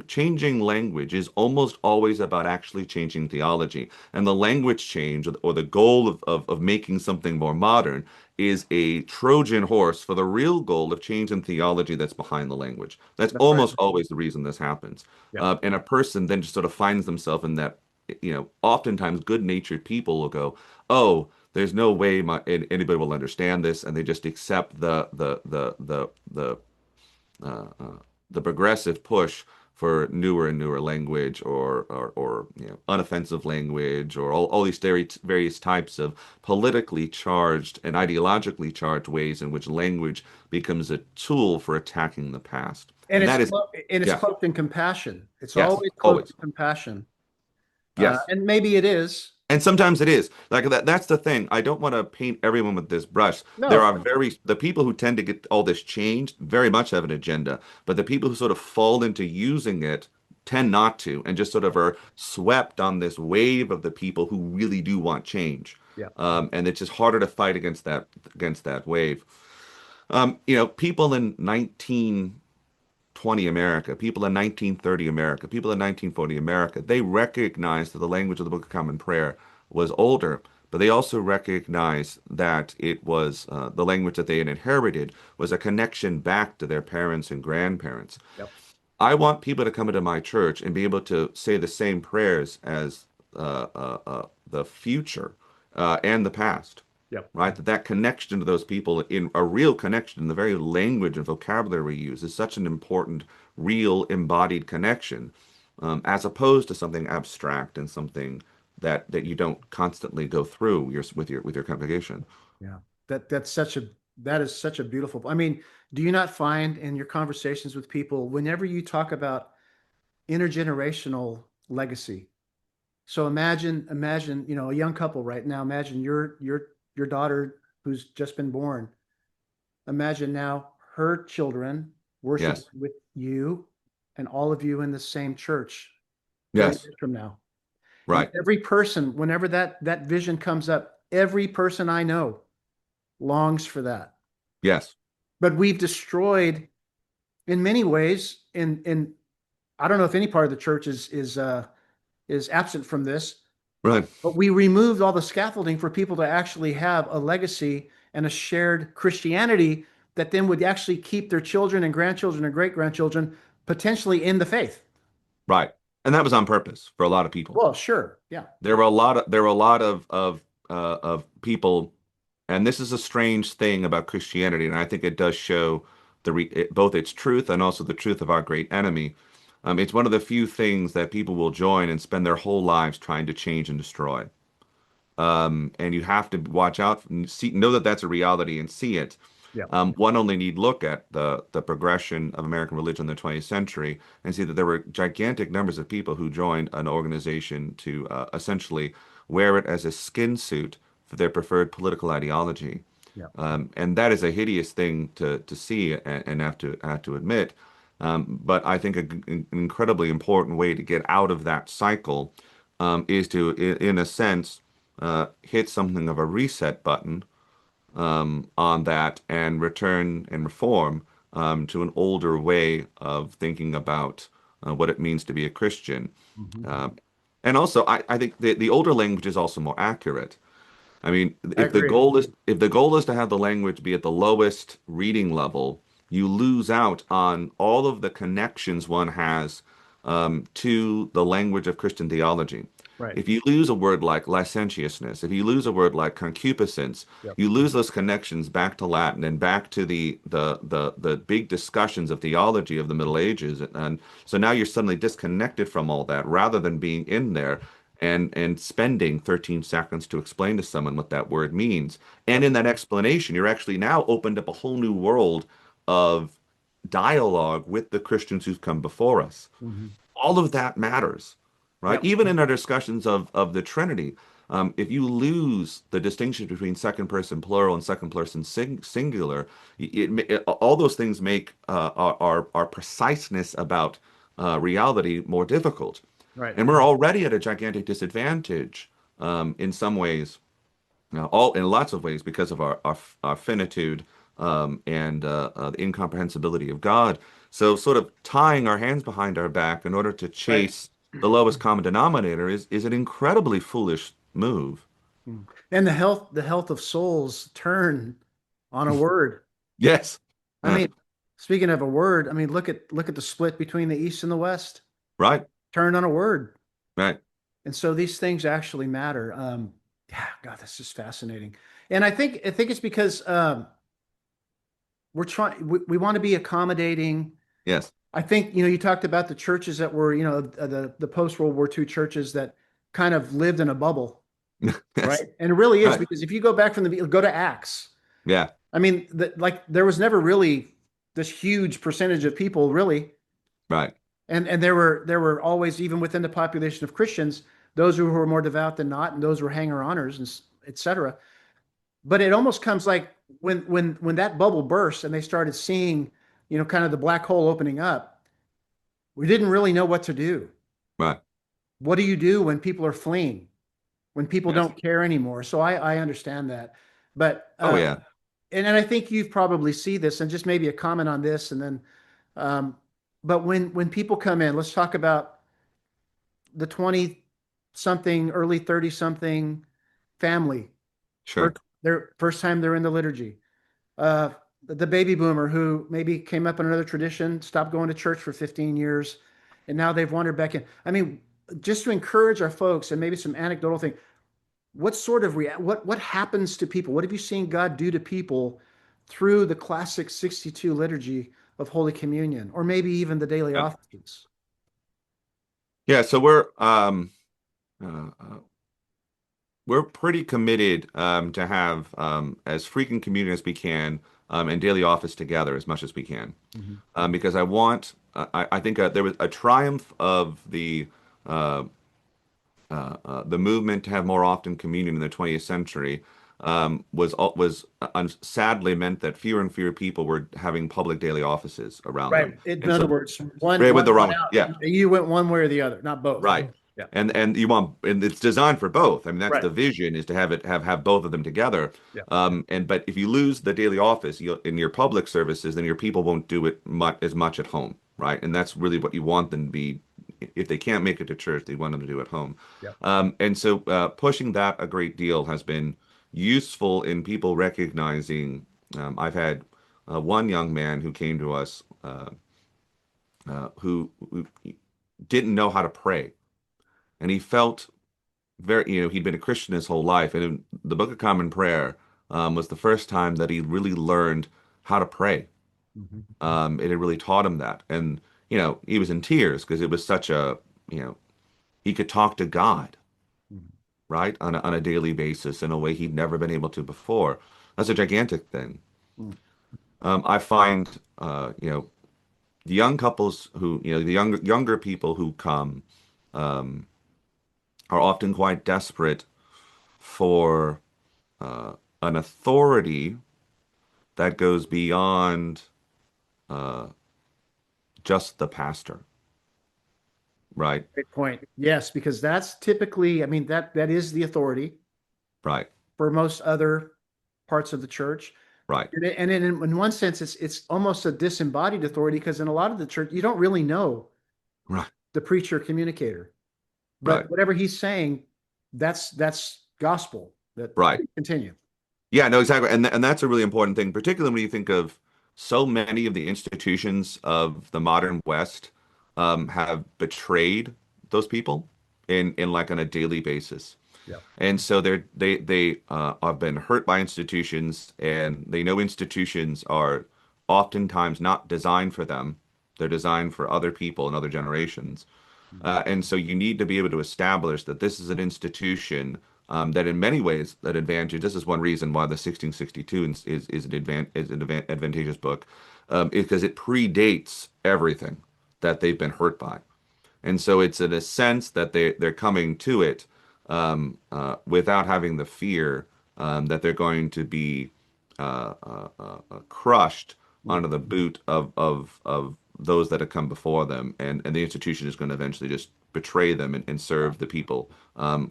S2: changing language is almost always about actually changing theology. And the language change or the goal of making something more modern is a Trojan horse for the real goal of changing theology that's behind the language. That's
S1: That's right.
S2: almost always the reason this happens.
S1: Yeah.
S2: And a person then just sort of finds themselves in that, oftentimes good-natured people will go, oh, there's no way anybody will understand this, and they just accept uh, uh, the progressive push for newer and newer language or unoffensive language or all these various types of politically charged and ideologically charged ways in which language becomes a tool for attacking the past.
S1: And
S2: And
S1: it's
S2: that is, yeah,
S1: cloaked in compassion. It's
S2: yes,
S1: always cloaked
S2: always.
S1: in compassion.
S2: Yes.
S1: And maybe it is.
S2: And sometimes it is like that. That's the thing. I don't want to paint everyone with this brush.
S1: No,
S2: There
S1: of
S2: are
S1: course.
S2: the people who tend to get all this changed very much have an agenda, but the people who sort of fall into using it tend not to and just sort of are swept on this wave of the people who really do want change.
S1: Yeah.
S2: And it's just harder to fight against that wave. People in 1920 America, people in 1930 America, people in 1940 America, they recognized that the language of the Book of Common Prayer was older, but they also recognized that it was the language that they had inherited was a connection back to their parents and grandparents.
S1: Yep.
S2: I want people to come into my church and be able to say the same prayers as the future and the past,
S1: Yep.
S2: right? That connection to those people in a real connection, the very language and vocabulary we use is such an important, real embodied connection, as opposed to something abstract and something that you don't constantly go through with your congregation.
S1: Yeah. That is such a beautiful. I mean, do you not find in your conversations with people, whenever you talk about intergenerational legacy? So imagine, a young couple right now. Imagine your daughter who's just been born. Imagine now her children worship
S2: Yes,
S1: with you and all of you in the same church 30
S2: yes,
S1: years from now. And
S2: right,
S1: every person, whenever that vision comes up, every person I know longs for that.
S2: yes,
S1: But we've destroyed in many ways, in I don't know if any part of the church is absent from this,
S2: right.
S1: but we removed all the scaffolding for people to actually have a legacy and a shared Christianity that then would actually keep their children and grandchildren and great grandchildren potentially in the faith.
S2: Right. And that was on purpose for a lot of people.
S1: Well, sure. Yeah.
S2: There were a lot of people, and this is a strange thing about Christianity, and I think it does show both its truth and also the truth of our great enemy. It's one of the few things that people will join and spend their whole lives trying to change and destroy. And you have to watch out, know that that's a reality and see it.
S1: Yeah.
S2: One only need look at the progression of American religion in the 20th century and see that there were gigantic numbers of people who joined an organization to essentially wear it as a skin suit for their preferred political ideology.
S1: Yeah.
S2: And that is a hideous thing to see and have to admit. But I think an incredibly important way to get out of that cycle is to, in a sense, hit something of a reset button on that and return and reform to an older way of thinking about what it means to be a Christian.
S1: Mhm.
S2: Um, and also, I think the older language is also more accurate. I mean,
S1: I agree.
S2: if the goal is to have the language be at the lowest reading level, you lose out on all of the connections one has to the language of Christian theology.
S1: Right.
S2: If you lose a word like licentiousness, if you lose a word like concupiscence,
S1: Yep.
S2: you lose those connections back to Latin and back to the big discussions of theology of the Middle Ages. And so now you're suddenly disconnected from all that rather than being in there and spending 13 seconds to explain to someone what that word means. And
S1: Yep.
S2: in that explanation, you're actually now opened up a whole new world of dialogue with the Christians who've come before us.
S1: Mhm.
S2: All of that matters, right?
S1: Yep.
S2: Even in our discussions of the Trinity, if you lose the distinction between second person plural and second person singular, all those things make our preciseness about reality more difficult.
S1: Right.
S2: And we're already at a gigantic disadvantage in some ways, all in lots of ways, because of our finitude and the incomprehensibility of God. So, sort of tying our hands behind our back in order to
S1: Right.
S2: chase the lowest common denominator is an incredibly foolish move.
S1: Mm. And the health of souls turn on a word.
S2: Yes.
S1: I mean, speaking of a word, I mean, look at the split between the East and the West.
S2: Right.
S1: Turn on a word.
S2: Right.
S1: And so these things actually matter. Yeah, God, that's just fascinating. And I think it's because we want to be accommodating.
S2: Yes.
S1: I think, you talked about the churches that were, the post World War II churches that kind of lived in a bubble,
S2: Yes.
S1: right? And it really is
S2: Right.
S1: because if you go back go to Acts,
S2: Yeah.
S1: I mean, like there was never really this huge percentage of people really,
S2: Right.
S1: and there were always, even within the population of Christians, those who were more devout than not, and those who were hanger-oners, and etc. But it almost comes like when that bubble burst and they started seeing, kind of the black hole opening up, we didn't really know what to do.
S2: Right.
S1: What do you do when people are fleeing? When people
S2: Yes.
S1: don't care anymore? So I understand that, but
S2: Oh, yeah.
S1: and I think you've probably see this, and just maybe a comment on this, and then, um, but when people come in, let's talk about the 20 something, early 30 something family,
S2: Sure.
S1: first, their first time they're in the liturgy. Uh, the baby boomer who maybe came up in another tradition, stopped going to church for 15 years, and now they've wandered back in. I mean, just to encourage our folks and maybe some anecdotal thing, what sort of what happens to people? What have you seen God do to people through the classic 62 liturgy of Holy Communion, or maybe even the daily
S2: Yeah.
S1: offices?
S2: Yeah. So uh, uh, we're pretty committed to have as frequent communion as we can and daily office together as much as we can.
S1: Mhm.
S2: Because I think there was a triumph of the movement to have more often communion in the 20th century sadly meant that fewer and fewer people were having public daily offices around
S1: Right.
S2: them.
S1: In
S2: And
S1: other
S2: so,
S1: words, one
S2: right, with
S1: one
S2: the
S1: one
S2: wrong,
S1: out.
S2: yeah,
S1: You went one way or the other, not both.
S2: right.
S1: Yeah.
S2: And it's designed for both. I mean, that's
S1: Right.
S2: the vision is to have both of them together.
S1: Yeah.
S2: But if you lose the daily office in your public services, then your people won't do it as much at home, right? And that's really what you want them to be. If they can't make it to church, they want them to do at home.
S1: Yeah.
S2: And so pushing that a great deal has been useful in people recognizing. I've had one young man who came to us who didn't know how to pray, and he felt he'd been a Christian his whole life, and in the Book of Common Prayer was the first time that he really learned how to pray.
S1: Mhm.
S2: It had really taught him that, and he was in tears because it was such he could talk to God,
S1: Mhm.
S2: right, on a daily basis in a way he'd never been able to before. That's a gigantic thing.
S1: Mhm.
S2: I find, the young couples who, the younger people who come um, are often quite desperate for uh, an authority that goes beyond uh, just the pastor, right?
S1: Great point. Yes, because that's typically, I mean, that is the authority
S2: Right,
S1: for most other parts of the church.
S2: right,
S1: And in one sense, it's almost a disembodied authority because in a lot of the church, you don't really know
S2: right,
S1: the preacher communicator, but
S2: right,
S1: whatever he's saying, that's gospel. That
S2: right.
S1: continue.
S2: Yeah, no, exactly. And that's a really important thing, particularly when you think of so many of the institutions of the modern West have betrayed those people in like on a daily basis.
S1: Yeah.
S2: And so they have been hurt by institutions, and they know institutions are oftentimes not designed for them. They're designed for other people and other generations.
S1: Mhm.
S2: And so you need to be able to establish that this is an institution that in many ways that advantage. This is one reason why the 1662 is an advantageous book, is because it predates everything that they've been hurt by. And so it's in a sense that they're coming to it without having the fear that they're going to be crushed under the boot of those that have come before them, and the institution is going to eventually just betray them and serve the people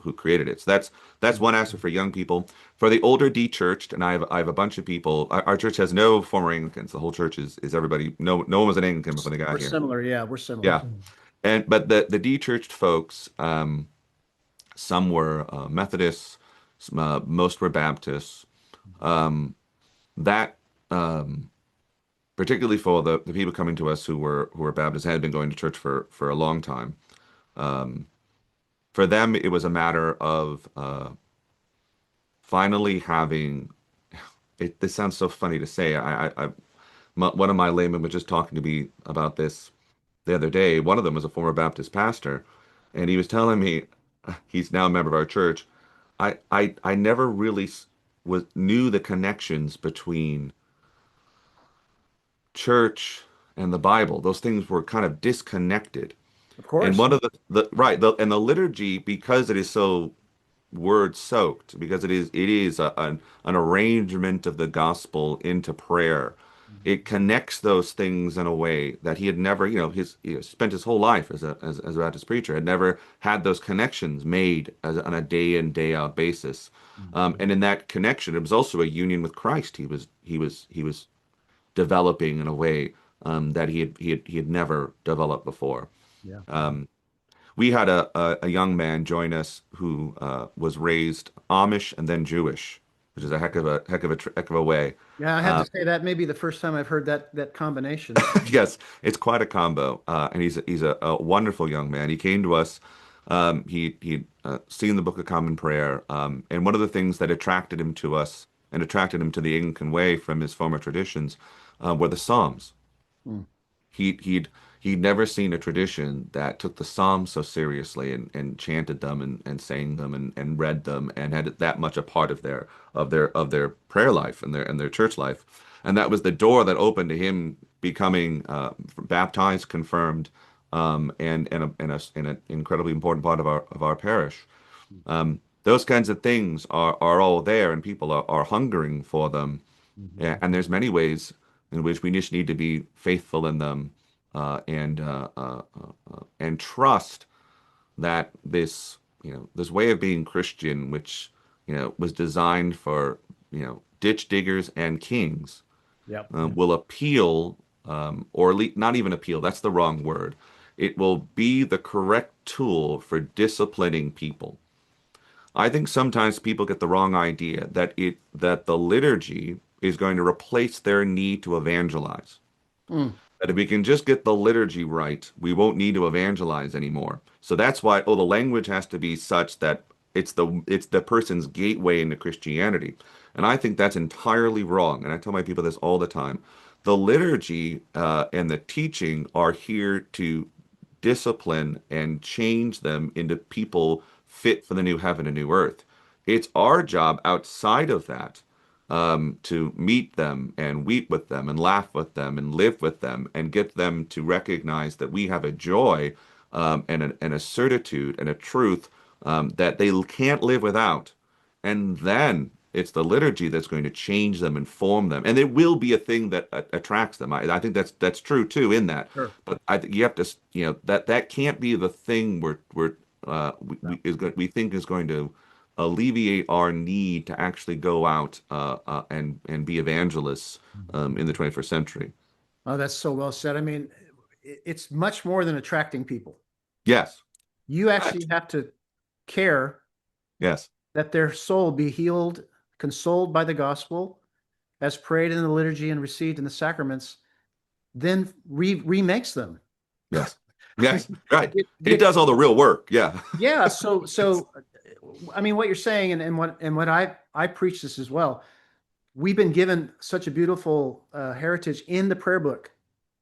S2: who created it. So that's one aspect for young people. For the older de-churched, and I have a bunch of people. Our church has no former Anglicans. The whole church is everybody. No one was an Anglican before they got
S1: We're
S2: here.
S1: similar. Yeah, we're similar.
S2: Yeah. But the de-churched folks, some were Methodists, most were Baptists. Um, that particularly for the people coming to us who were Baptists had been going to church for a long time. Um, for them, it was a matter of finally having. This sounds so funny to say. One of my laymen was just talking to me about this the other day. One of them was a former Baptist pastor, and he was telling me he's now a member of our church. I never really knew the connections between church and the Bible. Those things were kind of disconnected.
S1: Of
S2: And
S1: course.
S2: one of and the liturgy, because it is so word soaked, because it is an arrangement of the gospel into prayer. It connects those things in a way that he had never, he spent his whole life as a Baptist preacher, had never had those connections made on a day in, day out basis.
S1: Mhm.
S2: And in that connection, it was also a union with Christ. He was developing in a way that he had never developed before.
S1: Yeah.
S2: Um, we had a young man join us who was raised Amish and then Jewish, which is a heck of a way.
S1: Yeah, I have to
S2: Uh,
S1: say that may be the first time I've heard that combination.
S2: yes, it's quite a combo, and he's a wonderful young man. He came to us. He'd seen the Book of Common Prayer, and one of the things that attracted him to us and attracted him to the Anglican Way from his former traditions were the Psalms.
S1: Mm.
S2: He'd never seen a tradition that took the Psalms so seriously and chanted them and sang them and read them and had it that much a part of their prayer life and their church life. And that was the door that opened to him becoming baptized, confirmed, and an incredibly important part of our parish. Those kinds of things are all there, and people are hungering for them.
S1: Mhm.
S2: And there's many ways in which we just need to be faithful in them and trust that this way of being Christian, which was designed for ditch diggers and kings,
S1: Yep.
S2: will appeal, or not even appeal. That's the wrong word. It will be the correct tool for disciplining people. I think sometimes people get the wrong idea that the liturgy is going to replace their need to evangelize.
S1: Mm.
S2: That if we can just get the liturgy right, we won't need to evangelize anymore. So that's why, the language has to be such that it's the person's gateway into Christianity. And I think that's entirely wrong. And I tell my people this all the time. The liturgy and the teaching are here to discipline and change them into people fit for the new heaven and new earth. It's our job outside of that to meet them and weep with them and laugh with them and live with them and get them to recognize that we have a joy and a certitude and a truth that they can't live without. And then it's the liturgy that's going to change them and form them. And it will be a thing that attracts them. I think that's true too in that.
S1: Sure.
S2: But I think you have to, that can't be the thing we think is going to alleviate our need to actually go out and be evangelists in the 21st century.
S1: Oh, that's so well said. I mean, it's much more than attracting people.
S2: Yes.
S1: You
S2: Right.
S1: actually have to care
S2: Yes.
S1: that their soul be healed, consoled by the gospel, as prayed in the liturgy and received in the sacraments, then remakes them.
S2: Yes. Yes. Right.
S1: The
S2: It does all the real work. Yeah.
S1: Yeah, so
S2: Yes.
S1: so I mean what you're saying and what I preach this as well. We've been given such a beautiful heritage in the prayer book.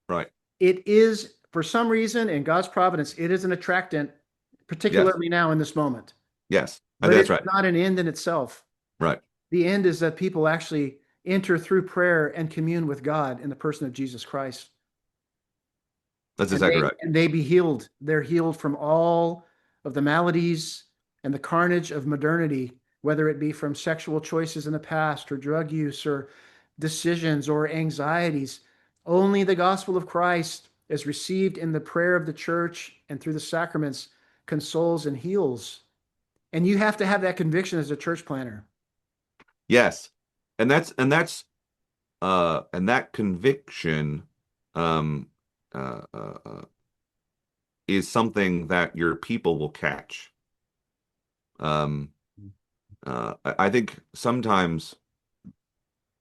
S2: Right.
S1: It is for some reason in God's providence, it is an attractant,
S2: Yes.
S1: particularly now in this moment.
S2: Yes. I
S1: But
S2: think
S1: it's
S2: that's right.
S1: not an end in itself.
S2: Right.
S1: The end is that people actually enter through prayer and commune with God in the person of Jesus Christ.
S2: That's
S1: and
S2: exactly
S1: they
S2: right.
S1: and they be healed. They're healed from all of the maladies and the carnage of modernity, whether it be from sexual choices in the past or drug use or decisions or anxieties. Only the gospel of Christ, as received in the prayer of the church and through the sacraments, consoles and heals. And you have to have that conviction as a church planner.
S2: Yes. And that conviction um uh, uh, uh, is something that your people will catch. Um I think sometimes,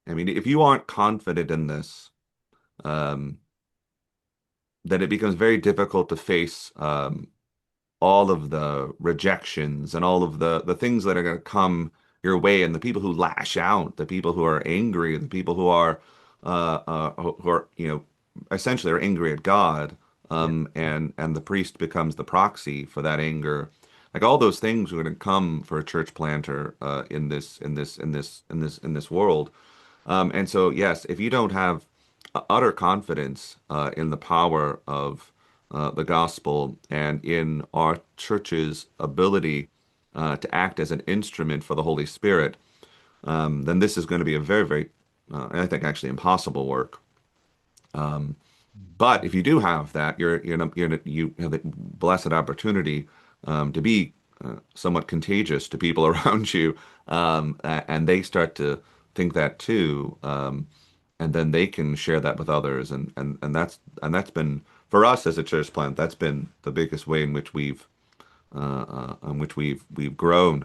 S2: I mean, if you aren't confident in this, um then it becomes very difficult to face all of the rejections and all of the things that are going to come your way, and the people who lash out, the people who are angry, the people who are essentially are angry at God,
S1: Yeah.
S2: and the priest becomes the proxy for that anger. Like all those things are going to come for a church planter in this world. And so, yes, if you don't have utter confidence in the power of the gospel and in our church's ability to act as an instrument for the Holy Spirit, then this is going to be a very, very, I think, actually impossible work. But if you do have that, you have the blessed opportunity to be somewhat contagious to people around you, and they start to think that too, and then they can share that with others, and that's been for us as a church plant. That's been the biggest way in which we've grown.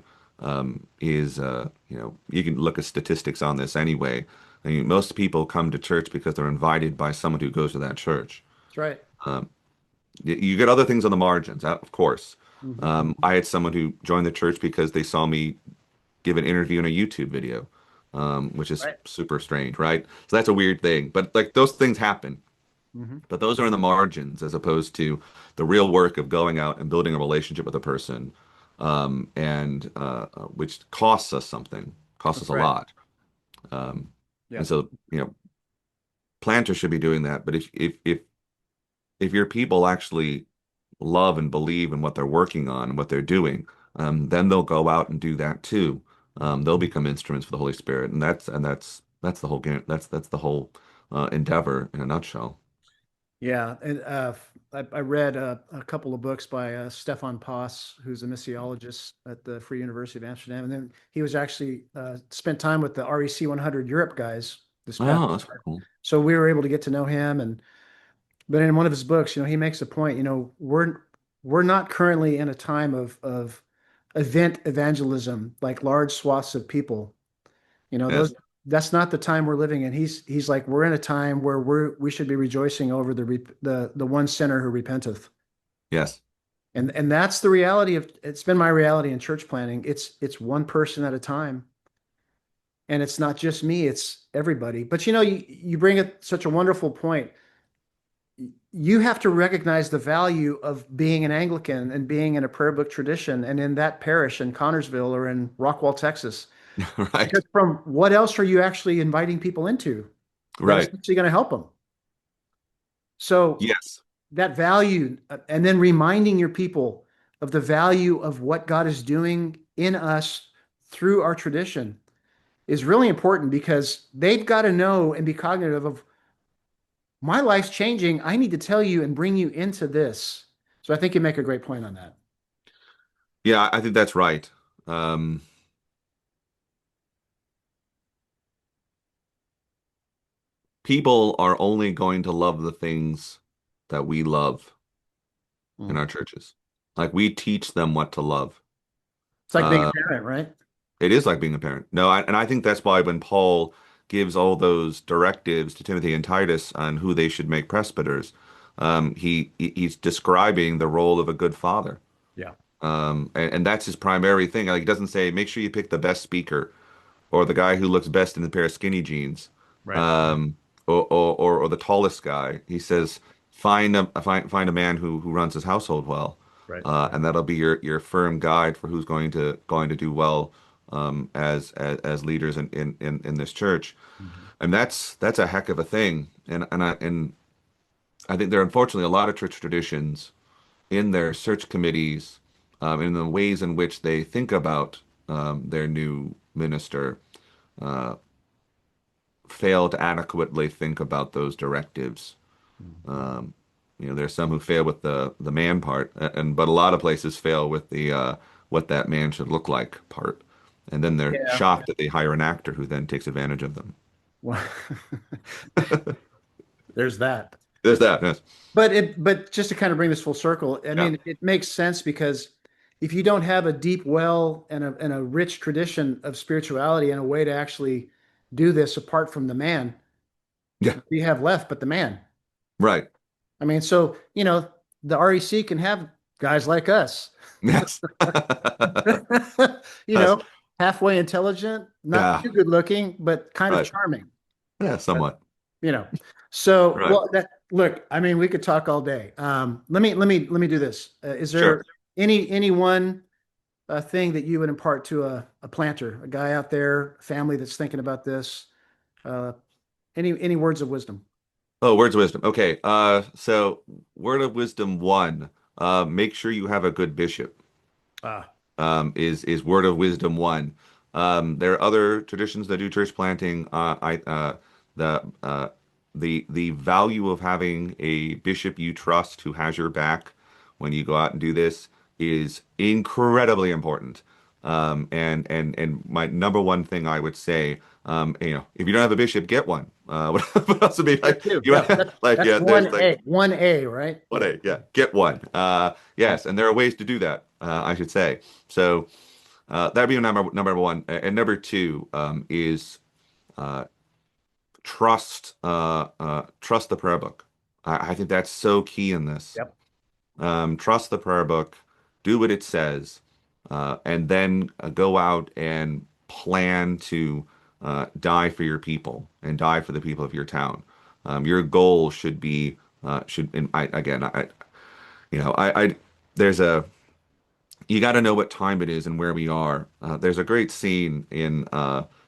S2: Is you can look at statistics on this anyway. I mean, most people come to church because they're invited by someone who goes to that church.
S1: That's right.
S2: You get other things on the margins, of course.
S1: Hmm.
S2: I had someone who joined the church because they saw me give an interview in a YouTube video, which is
S1: Right.
S2: super strange, right? So that's a weird thing. But like those things happen.
S1: Hmm.
S2: But those are in the margins as opposed to the real work of going out and building a relationship with a person, and which costs us something, costs us
S1: That's
S2: a
S1: right.
S2: lot. Um,
S1: Yeah.
S2: and so, planters should be doing that. But if your people actually love and believe in what they're working on and what they're doing, then they'll go out and do that too. They'll become instruments for the Holy Spirit, and that's the whole game. That's the whole endeavor in a nutshell.
S1: Yeah, and I read a couple of books by Stefan Poss, who's a missiologist at the Free University of Amsterdam, and then he was actually spent time with the REC 100 Europe guys this past
S2: Oh, that's
S1: summer.
S2: cool.
S1: So we were able to get to know him, and but in one of his books, he makes a point. We're not currently in a time of event evangelism, like large swaths of people.
S2: Yes,
S1: Those that's not the time we're living in. He's like, we're in a time where we should be rejoicing over the one sinner who repenteth.
S2: yes.
S1: And that's the reality of it's been my reality in church planting. It's one person at a time. And it's not just me, it's everybody. But you bring up such a wonderful point. You have to recognize the value of being an Anglican and being in a prayer book tradition and in that parish in Connersville or in Rockwall, Texas.
S2: Right,
S1: Because from what else are you actually inviting people into that is
S2: right.
S1: actually going to help them? So
S2: Yes.
S1: that value, and then reminding your people of the value of what God is doing in us through our tradition is really important because they've got to know and be cognitive of my life's changing. I need to tell you and bring you into this. So I think you make a great point on that.
S2: Yeah, I think that's right. Um, People are only going to love the things that we love in
S1: Mm.
S2: our churches. Like we teach them what to love.
S1: It's like being
S2: Uh,
S1: a parent, right?
S2: it is like being a parent. No, and I think that's why when Paul gives all those directives to Timothy and Titus on who they should make presbyters, he's describing the role of a good father.
S1: Yeah.
S2: And that's his primary thing. Like he doesn't say, make sure you pick the best speaker or the guy who looks best in a pair of skinny jeans,
S1: Right.
S2: um, or the tallest guy. He says, find a man who runs his household well,
S1: Right.
S2: and that'll be your firm guide for who's going to do well, as leaders in this church.
S1: Mhm.
S2: And that's a heck of a thing. And I think there are unfortunately a lot of church traditions in their search committees, in the ways in which they think about their new minister, uh, fail to adequately think about those directives.
S1: Mhm.
S2: Um, there's some who fail with the man part, but a lot of places fail with the what that man should look like part, and then they're
S1: Yeah.
S2: shocked that they hire an actor who then takes advantage of them.
S1: Well, there's that.
S2: There's that. Yes.
S1: But just to kind of bring this full circle, I
S2: Yeah.
S1: mean, it makes sense because if you don't have a deep well and a rich tradition of spirituality and a way to actually do this apart from the man,
S2: Yeah.
S1: what do you have left but the man?
S2: Right.
S1: I mean, so, the REC can have guys like us,
S2: Yes.
S1: you
S2: Yes.
S1: know, halfway intelligent, not
S2: Yeah.
S1: too good looking, but kind of
S2: Right.
S1: charming.
S2: Yeah. Somewhat.
S1: you know. So,
S2: Right.
S1: well, that look, I mean, we could talk all day. Let me do this. Is
S2: Sure.
S1: there any one thing that you would impart to a planter, a guy out there, a family that's thinking about this? Uh, any words of wisdom?
S2: Oh, words of wisdom. Okay. So word of wisdom one, make sure you have a good bishop.
S1: Ah,
S2: Is word of wisdom one. There are other traditions that do church planting. The the value of having a bishop you trust who has your back when you go out and do this is incredibly important. And my number one thing I would say, if you don't have a bishop, get one. What else would be
S1: That
S2: like?
S1: too.
S2: You
S1: Yeah,
S2: like
S1: that's
S2: yeah, there's
S1: one
S2: like
S1: A, 1A, right?
S2: what a yeah, get one. Yes, and there are ways to do that. I should say. So that'd be number one, and number two is uh, trust the prayer book. I think that's so key in this.
S1: Yep.
S2: Trust the prayer book, do what it says, and then go out and plan to die for your people and die for the people of your town. Your goal should be and I again I there's a you got to know what time it is and where we are. There's a great scene in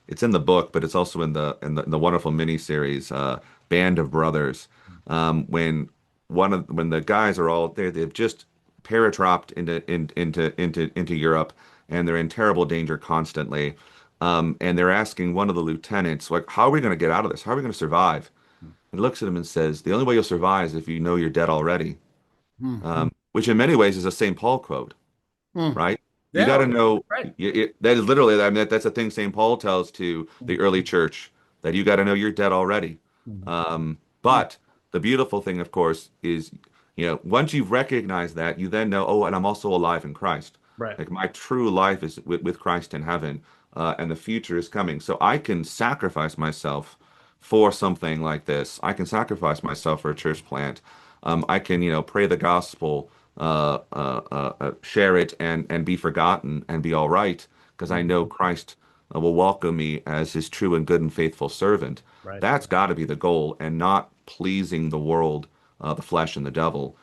S2: it's in the book, but it's also in the wonderful miniseries Band of Brothers, when when the guys are all there, they've just paratrooped into Europe, and they're in terrible danger constantly. And they're asking one of the lieutenants, like, how are we going to get out of this? How are we going to survive? And looks at him and says, the only way you'll survive is if you know you're dead already.
S1: Mm-hmm.
S2: Which in many ways is a St. Paul quote,
S1: Hmm.
S2: right? You
S1: Yeah,
S2: got to know
S1: right.
S2: that is literally, I mean, that's a thing St. Paul tells to the early church, that you got to know you're dead already.
S1: Hmm.
S2: But the beautiful thing, of course, is, once you've recognized that, you then know, oh, and I'm also alive in Christ.
S1: Right.
S2: Like my true life is with Christ in heaven, and the future is coming. So I can sacrifice myself for something like this. I can sacrifice myself for a church plant. I can, pray the gospel, share it, and be forgotten and be all right, because I know Christ will welcome me as his true and good and faithful servant.
S1: Right.
S2: That's got to be the goal, and not pleasing the world, the flesh, and the devil,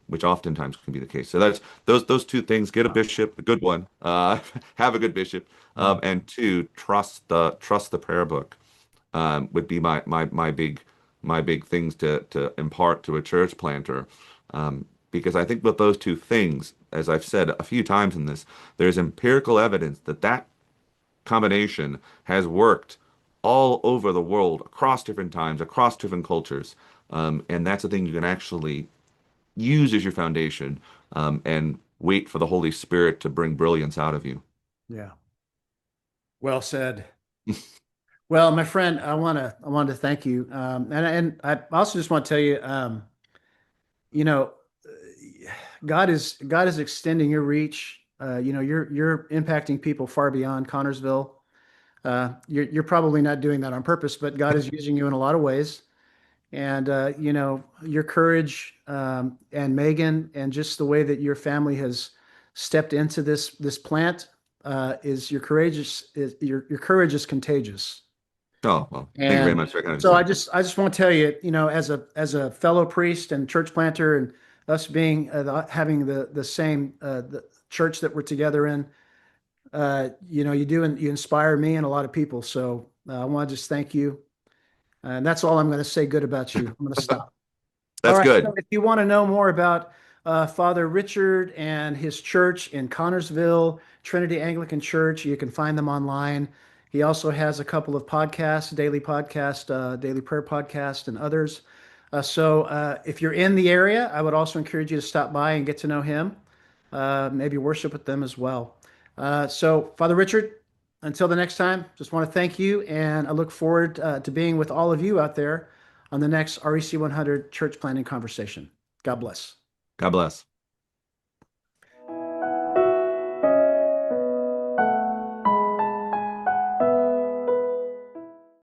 S2: which oftentimes can be the case. So that's those two things: get a bishop, a good one, have a good bishop,
S1: Mm.
S2: and two, trust the prayer book. Would be my big things to impart to a church planter. Because I think with those two things, as I've said a few times in this, there's empirical evidence that that combination has worked all over the world, across different times, across different cultures. And that's a thing you can actually use as your foundation, and wait for the Holy Spirit to bring brilliance out of you.
S1: Yeah. Well said. Well, my friend, I want to thank you, and I also just want to tell you, you know, God is extending your reach. You're impacting people far beyond Connersville. You're probably not doing that on purpose, but God is using you in a lot of ways. And your courage, and Megan, and just the way that your family has stepped into this plant, is your courage is contagious.
S2: Oh, well, thank you very
S1: And
S2: much for that kind of
S1: so
S2: insight.
S1: I just want to tell you, as a fellow priest and church planter, and us being having the same the church that we're together in, you inspire me and a lot of people. So I want to just thank you, and that's all I'm going to say good about you. I'm going to stop. All
S2: That's
S1: right.
S2: good.
S1: So if you want to know more about Father Richard and his church in Connersville, Trinity Anglican Church, you can find them online. He also has a couple of podcasts, daily prayer podcast, and others. So if you're in the area, I would also encourage you to stop by and get to know him, maybe worship with them as well. So, Father Richard, until the next time, just want to thank you, and I look forward to being with all of you out there on the next REC 100 Church Planting Conversation. God bless.
S2: God bless.